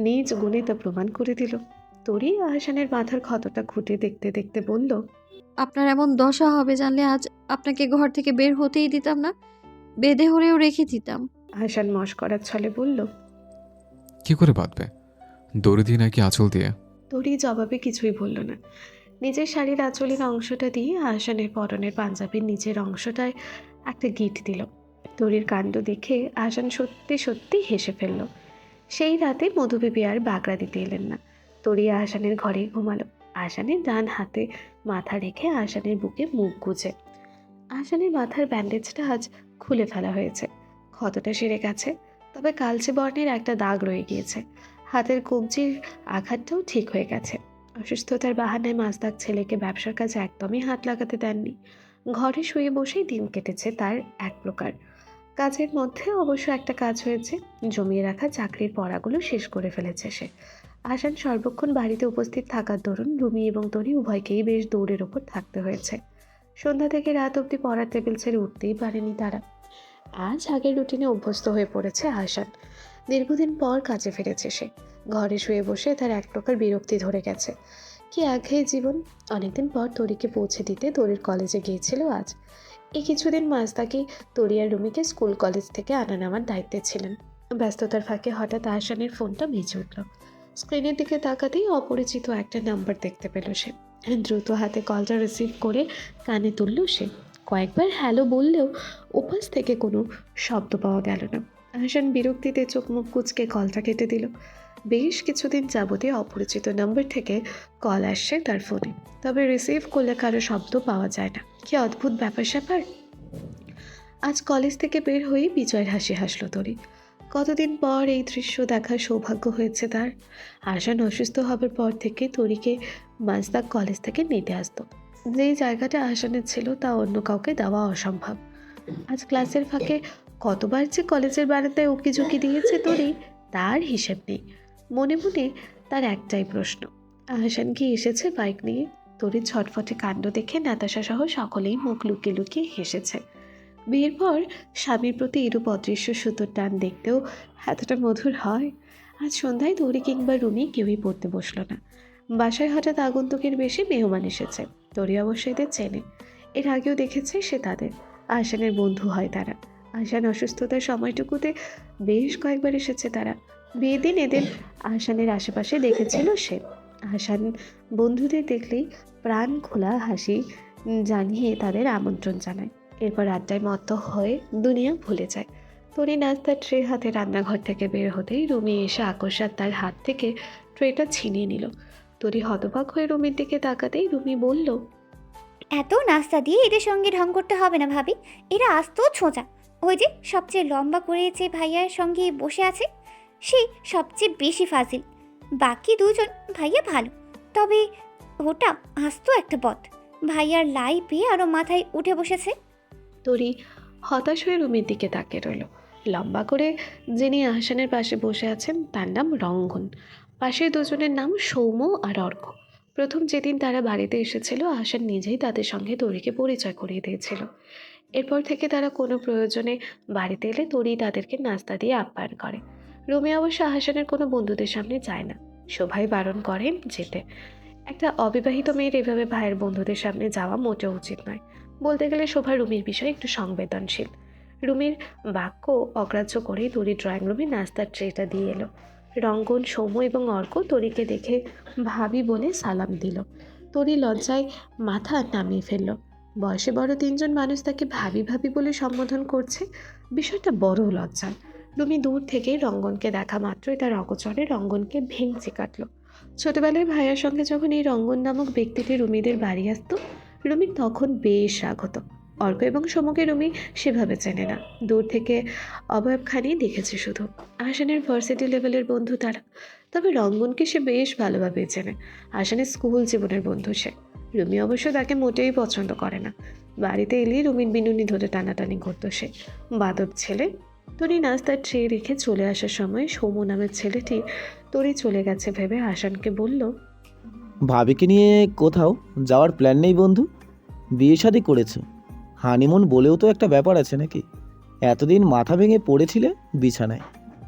নিজ গুণে তা প্রমাণ করে দিল। তরি আহসানের মাথার ক্ষতটা খুঁটে দেখতে দেখতে বলল, আপনার এমন দশা হবে জানলে আজ আপনাকে ঘর থেকে বের হতেই দিতাম না, বেঁধে হলেও রেখে দিতাম। আহসান মশকরার ছলে বলল, কি করে বাঁধবে? দড়ি দিয়ে নাকি আঁচল দিয়ে? তরি জবাবে কিছুই বলল না। নিজের শাড়ির আঁচলের অংশটা দিয়ে আহসানের পরনের পাঞ্জাবির নিচের অংশটায় একটা গিট দিল। তরির কাণ্ড দেখে আহসান সত্যি সত্যি হেসে ফেলল। সেই রাতে মধুবেবী আর বাগড়া দিতে এলেন না। তরি আহসানের ঘরেই ঘুমালো, আহসানের ডান হাতে মাথা রেখে আহসানের বুকে মুখ গুজে। আহসানের মাথার ব্যান্ডেজটা আজ খুলে ফেলা হয়েছে। ক্ষতটা সেরে গেছে, তবে কালচে বর্ণের একটা দাগ রয়ে গিয়েছে। হাতের কবজির আঘাতটাও ঠিক হয়ে গেছে। অসুস্থতার বাহানায় মাছদাক ছেলেকে ব্যবসার কাজে একদমই হাত লাগাতে দেননি। ঘরে শুয়ে বসেই দিন কেটেছে তার এক প্রকার। কাজের মধ্যে অবশ্য একটা কাজ হয়েছে, জমিয়ে রাখা চাকরির পড়াগুলো শেষ করে ফেলেছে সে। আহসান সর্বক্ষণ বাড়িতে উপস্থিত থাকার দরুন রুমি এবং তরি উভয়কেই বেশ দৌড়ের ওপর থাকতে হয়েছে। সন্ধ্যা থেকে রাত অবধি পড়ার টেবিল ছেড়ে উঠতেই পারেনি তারা। আজ আগের রুটিনে অভ্যস্ত হয়ে পড়েছে আহসান। দীর্ঘদিন পর কাজে ফিরেছে সে। ঘরে শুয়ে বসে তার এক প্রকার বিরক্তি ধরে গেছে। কি একঘেয়ে জীবন। অনেকদিন পর তরিকে পৌঁছে দিতে তরির কলেজে গিয়েছিল আজ। এই কিছুদিন মাঝদাকি তরি আর রুমিকে স্কুল কলেজ থেকে আনা নেওয়ার দায়িত্বে ছিলেন। ব্যস্ততার ফাঁকে হঠাৎ আহসানের ফোনটা বেজে উঠল। স্ক্রিনের দিকে তাকাতেই অপরিচিত একটা নাম্বার দেখতে পেল সে। দ্রুত হাতে কলটা রিসিভ করে কানে তুলল সে। কয়েকবার হ্যালো বললেও ওপাশ থেকে কোনো শব্দ পাওয়া গেল না। আহসান বিরক্তিতে চোখ মুখ কুঁচকে কলটা কেটে দিল। বেশ কিছুদিন যাবতীয় অপরিচিত নাম্বার থেকে কল আসছে তার ফোনে, তবে রিসিভ করলে কারো শব্দ পাওয়া যায় না। কি অদ্ভুত ব্যাপার স্যাপার। আজ কলেজ থেকে বের হয়ে বিজয়ের হাসি হাসলো তরি। কতদিন পর এই দৃশ্য দেখার সৌভাগ্য হয়েছে তার। আহসান অসুস্থ হবার পর থেকে তরিকে মাঝদাক কলেজ থেকে নিতে আসতো। যেই জায়গাটা আহসানের ছিল তা অন্য কাউকে দেওয়া অসম্ভব। আজ ক্লাসের ফাঁকে কতবার যে কলেজের বারান্দায় উকিঝুঁকি দিয়েছে তরি, তার হিসেব নেই। মনে মনে তার একটাই প্রশ্ন, আহসান কি এসেছে বাইক নিয়ে? তরির ছটফটে কাণ্ড দেখে নাতাশা সহ সকলেই মুখ লুকিয়ে লুকিয়ে হেসেছে। বিয়ের পর স্বামীর প্রতি এরূপ অদৃশ্য সুতোর টান দেখতেও এতটা মধুর হয়। আজ সন্ধ্যায় তরি কিংবা রুমি কেউই পড়তে বসলো না। বাসায় হঠাৎ আগন্তুকের বেশি মেহমান এসেছে। তরি অবশ্য এদের চেনে, এর আগেও দেখেছে সে তাদের। আহসানের বন্ধু হয় তারা। আহসান অসুস্থতার সময়টুকুতে বেশ কয়েকবার এসেছে তারা। বিয়ের দিন এদের আহসানের আশেপাশে দেখেছিল সে। আহসান বন্ধুদের দেখলেই প্রাণ খোলা হাসি জানিয়ে তাদের আমন্ত্রণ জানায়। এরপর আড্ডায় মত্ত হয়ে দুনিয়া ভুলে যায়। তরি নাস্তার ট্রে হাতে রান্নাঘর থেকে বের হতেই রুমি এসে আকস্মাত তার হাত থেকে ট্রেটা ছিনিয়ে নিল। তরি হতবাক হয়ে রুমির দিকে তাকাতেই রুমি বলল, এত নাস্তা দিয়ে এদের সঙ্গে ঢং করতে হবে না ভাবি, এরা আস্ত ছোঁচা। ওই যে সবচেয়ে লম্বা করে যে ভাইয়ার সঙ্গে বসে আছে সেই সবচেয়ে বেশি ফাজিল। বাকি দুজন ভাইয়া ভালো, তবে ওটা আস্ত একটা বদ। ভাইয়ার লাই পেয়ে আরও মাথায় উঠে বসেছে। তরি হতাশ হয়ে রুমির দিকে তাকিয়ে রইল। লম্বা করে যিনি আহসানের পাশে বসে আছেন তার নাম রঙ্গন, পাশের দুজনের নাম সৌম্য আর অর্ক। প্রথম যেদিন তারা বাড়িতে এসেছিল আহসান নিজেই তাদের সঙ্গে তরিকে পরিচয় করিয়ে দিয়েছিল। এরপর থেকে তারা কোনো প্রয়োজনে বাড়িতে এলে তরি তাদেরকে নাস্তা দিয়ে আপ্যায়ন করে। রুমি অবশ্য আহসানের কোনো বন্ধুদের সামনে যায় না, শোভাই বারণ করেন যেতে। একটা অবিবাহিত মেয়ের এভাবে ভাইয়ের বন্ধুদের সামনে যাওয়া মোটেও উচিত নয়। বলতে গেলে শোভা রুমির বিষয়ে একটু সংবেদনশীল। রুমির বাক্য অগ্রাহ্য করেই তরি ড্রয়িং রুমে নাস্তার ট্রেটা দিয়ে এলো। রঙ্গন, সৌম্য এবং অর্ক তরিকে দেখে ভাবি বলে সালাম দিল। তরি লজ্জায় মাথা নামিয়ে ফেলল। বয়সে বড় তিনজন মানুষ তাকে ভাবি ভাবি বলে সম্বোধন করছে, বিষয়টা বড় লজ্জার। রুমি দূর থেকে রঙ্গনকে দেখা মাত্রই তার অগোচরে রঙ্গনকে ভেঙচি কাটল। ছোটবেলায় ভাইয়ার সঙ্গে যখন এই রঙ্গন নামক ব্যক্তিটি রুমিদের বাড়ি আসতো, রুমির তখন বেশ রাগ হতো। অর্ক এবং সমুকে রুমি সেভাবে চেনে না, দূর থেকে অবয়বখানি দেখেছে শুধু। আহসানের ভার্সিটি লেভেলের বন্ধু তারা, তবে রঙ্গনকে সে বেশ ভালোভাবে চেনে। আহসানের স্কুল জীবনের বন্ধু সে। রুমি অবশ্য তাকে মোটেই পছন্দ করে না। বাড়িতে এলেই রুমির বিনুনি ধরে টানাটানি করতো সে, বাদর ছেলে। তরি নাস্তার ট্রে রেখে চলে আসার সময় সৌম্য নামের ছেলেটি তরি চলে গেছে ভেবে আহসানকে বলল, ভাবিকে নিয়ে কোথাও যাওয়ার প্ল্যান নেই বন্ধু? বিয়ে শাদী করেছো, হানিমুন বলেও তো একটা ব্যাপার আছে নাকি? এতদিন মাথা ভেঙে পড়েছিলে বিছানায়,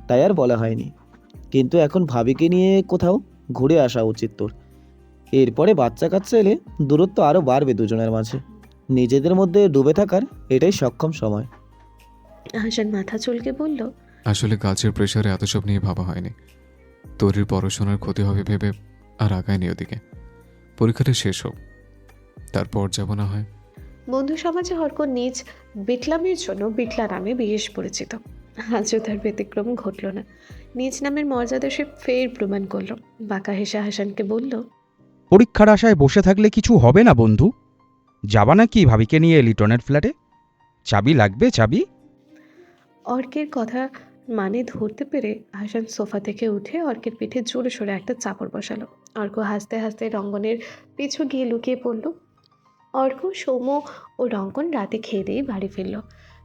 তাই আর বলা হয়নি। কিন্তু এখন ভাবিকে নিয়ে কোথাও ঘুরে আসা উচিত তোর। এরপরে বাচ্চা কাচ্চা এলে দূরত্ব আরও বাড়বে দুজনের মাঝে। নিজেদের মধ্যে ডুবে থাকার এটাই সক্ষম সময়। আহসান মাথা চুলকে বলল, আসলে কাজের প্রেশারে এত সব নিয়ে ভাবা হয়নি। তরির পড়াশোনার ক্ষতি হবে ভেবে আর আগায়নি ওদিকে। পরীক্ষাটা শেষ হোক, তারপর যাব না হয়। বন্ধু সমাজে অর্ক নিজ বিটলামের জন্য বিটলা নামে বেশ পরিচিত। আজও তার ব্যতিক্রম ঘটল না। নিজ নামের মর্যাদা সে ফের প্রমাণ করল। বাঁকা হেসে হাসানকে বলল, পরীক্ষার আশায় বসে থাকলে কিছু হবে না বন্ধু। যাবা নাকি ভাবিকে নিয়ে লিটনের ফ্ল্যাটে? চাবি লাগবে, চাবি। অর্কের কথা মানে ধরতে পেরে হাসান সোফা থেকে উঠে অর্কের পিঠে জোরে সোরে একটা চাপড় বসালো। অর্ক হাসতে হাসতে রঙ্গনের পিছু গিয়ে লুকিয়ে পড়ল। অর্ক, সৌম্য ও রঙ্গন রাতে খেয়ে দিয়ে বাড়ি ফিরল।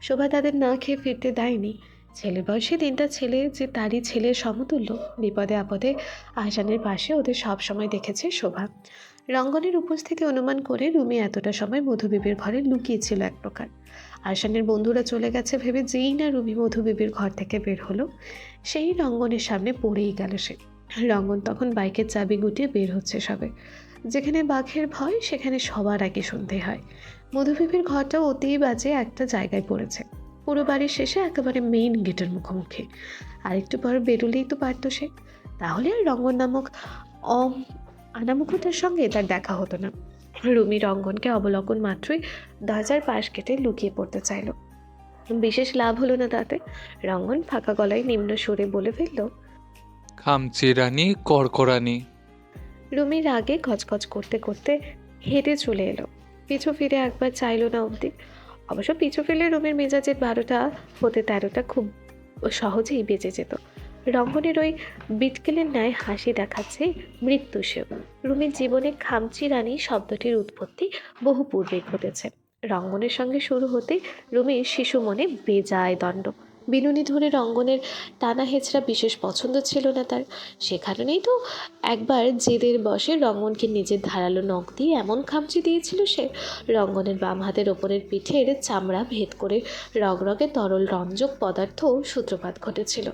শোভা তাদের না খেয়ে ফিরতে দেয়নি। ছেলে বয়সী তিনটা ছেলে যে তারই ছেলের সমতুল্য, বিপদে আপদে আহসানের পাশে ওদের সব সময় দেখেছে শোভা। রঙ্গনের উপস্থিতি অনুমান করে রুমি এতটা সময় মধুবিবির ঘরে লুকিয়েছিল এক প্রকার। আহসানের বন্ধুরা চলে গেছে ভেবে যেই না রুমি মধুবিবির ঘর থেকে বের হলো, সেই রঙ্গনের সামনে পড়েই গেল সে। রঙ্গন তখন বাইকের চাবি গুটিয়ে বের হচ্ছে সবে। যেখানে বাঘের ভয় সেখানে সবার আগে শুনতে হয়। মধুবিবির ঘরটা অতি বাজে একটা জায়গায় পড়েছে, পুরো বাড়ির শেষে একেবারে মেইন গেটের মুখোমুখি। আরেকটু পর বেরোলেই তো পারতো সে, তাহলে আর রঙ্গন নামক আনামুকুটার সঙ্গে তার দেখা হতো না। রুমি রঙ্গনকে অবলোকন মাত্রই দরজার পাশ কেটে লুকিয়ে পড়তে চাইল। বিশেষ লাভ হলো না তাতে। রঙ্গন ফাঁকা গলায় নিম্ন সুরে বলে ফেলল, খামচি রানী, কড়কড়ানি। রুমি রাগে কচকচ করতে করতে হেঁটে চলে এলো। পিছু ফিরে একবার চাইল না অবধি। অবশ্য পিছু ফিরলে রুমির মেজাজের 12টা হতে 13টা খুব সহজেই বেঁচে যেত। রঙ্গনের ওই বিটকেলের ন্যায় হাসি দেখাচ্ছে মৃত্যু সেও। রুমির জীবনে খামচি রানী শব্দটির উৎপত্তি বহু পূর্বেই ঘটেছে। রঙ্গনের সঙ্গে শুরু হতে রুমির শিশু মনে বেজায় দণ্ড। বিনুনি ধরে রঙ্গনের টানা হেঁচড়া বিশেষ পছন্দ ছিল না তার। সে কারণেই তো একবার জেদের বসে রঙ্গনকে নিজের ধারালো নখ দিয়ে এমন খামচি দিয়েছিল সে, রঙ্গনের বাম হাতের ওপরের পিঠের চামড়া ভেদ করে রগরগে তরল রঞ্জক পদার্থ সূত্রপাত ঘটেছিল।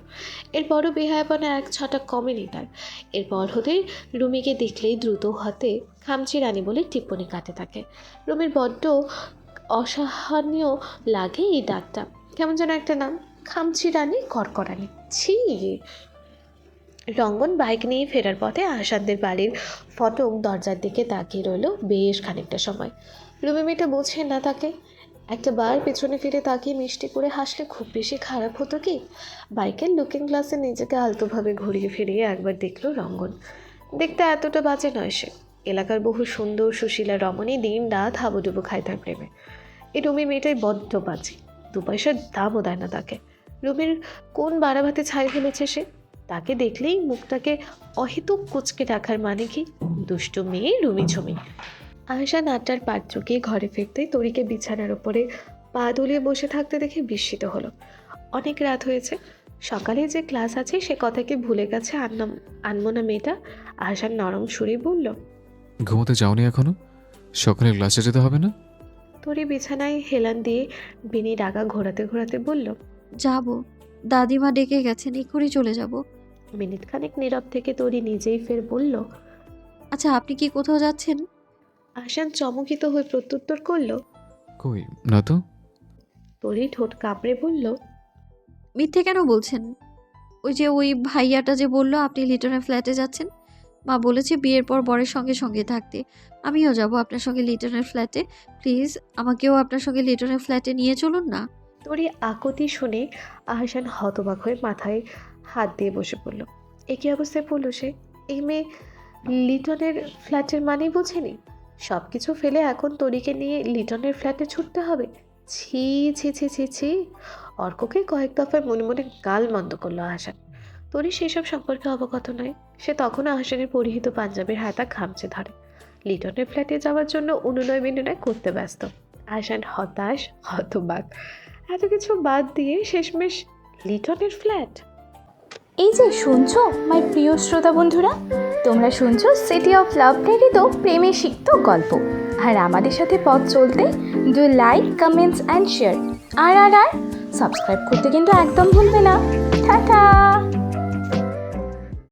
এরপরও বেহায়াপনা এক ছটা কমেনি তার। এরপর হতে রুমিকে দেখলেই দ্রুত হাতে খামচি রানী বলে টিপ্পনি কাটে থাকে। রুমির বড্ড অসহনীয় লাগে এই ডাকটা, কেমন যেন একটা নাম, খামচি রানী, কড়কড়ানি, ছি। রঙ্গন বাইক নিয়ে ফেরার পথে আহসানদের বাড়ির ফটক দরজার দিকে তাকিয়ে রইল বেশ খানিকটা সময়। রুমি মেয়েটা বোঝে না তাকে। একটা বার পেছনে ফিরে তাকিয়ে মিষ্টি করে হাসলে খুব বেশি খারাপ হতো কি? বাইকের লুকিং গ্লাসে নিজেকে আলতোভাবে ঘুরিয়ে ফিরিয়ে একবার দেখল রঙ্গন। দেখতে এতটা বাজে নয় সে। এলাকার বহু সুন্দর সুশীলা রমণী দিন রাত হাবুডুবু খায় তার প্রেমে। এই রুমি মেয়েটাই বড্ড বাজে। 2 পয়সার দামও দেয় না তাকে। রুমের কোন বারাভাতে ছাই ফেলেছে সে? তাকে দেখলেই মুখটাকে অহেতুক কুচকে রাখার মানে কি? দুষ্টু মেয়ে রুমি ঝুমি। আহসান 8টার পাট চুকিয়ে ঘরে ফিরতেই তরিকে বিছানার ওপরে পা দুলিয়ে বসে থাকতে দেখে বিস্মিত হলো। অনেক রাত হয়েছে, সকালে যে ক্লাস আছে সে কথা কি ভুলে গেছে আনমনা মেয়েটা? আহসান নরম সুরে বলল। ঘুমোতে যাওনি এখনো? সকালে ক্লাসে যেতে হবে না? তরি বিছানায় হেলান দিয়ে বিনি ডাগা ঘোরাতে ঘোরাতে বলল। যাব, দাদিমা ডেকে গেছেন, এক্ষুনি চলে যাব। মিনিট খানেক নীরব থেকে তরি নিজেই ফের বলল। আচ্ছা, আপনি কি কোথাও যাচ্ছেন? আহসান চমকিত হয়ে প্রত্যুত্তর করল। কই না তো। তরি ঠোঁট কামড়ে বলল। মিথ্যে কেন বলছেন? ওই ভাইয়াটা যে বলল আপনি লিটনের ফ্ল্যাটে যাচ্ছেন, মা বলেছে বিয়ের পর বরের সঙ্গে সঙ্গে থাকতে। আমিও যাব আপনার সঙ্গে লিটনের ফ্ল্যাটে। প্লিজ আমাকেও আপনার সঙ্গে লিটনের ফ্ল্যাটে নিয়ে চলুন না। তরি আকুতি শুনে আহসান হতবাক হয়ে মাথায় হাত দিয়ে বসে পড়ল। একই অবস্থায় পড়ল সে। এই মেয়ে লিটনের ফ্ল্যাটের মানেই বোঝেনি। সব কিছু ফেলে এখন তরিকে নিয়ে লিটনের ফ্ল্যাটে ছুটতে হবে? ছি ছি ছি ছি ছি। অর্ককে কয়েক দফায় মনে মনে গাল মন্দ করলো আহসান। তরি সেসব সম্পর্কে অবগত নয়। সে তখনও আহসানের পরিহিত পাঞ্জাবির হাতা খামচে ধরে। লিটনের ফ্ল্যাটে যাওয়ার জন্য অনুনয় বিনয় করতে ব্যস্ত। আহসান হতাশ, হতবাক। এত কিছু বাদ দিয়ে শেষমেশ লিটনের ফ্ল্যাট। এই যে শুনছো মাই প্রিয় শ্রোতা বন্ধুরা, তোমরা শুনছো সিটি অফ লাভ প্রেরিত প্রেমে সিক্ত গল্প। আর আমাদের সাথে পথ চলতে do like, comments and share. আর সাবস্ক্রাইব করতে কিন্তু একদম ভুলবে না। টাটা।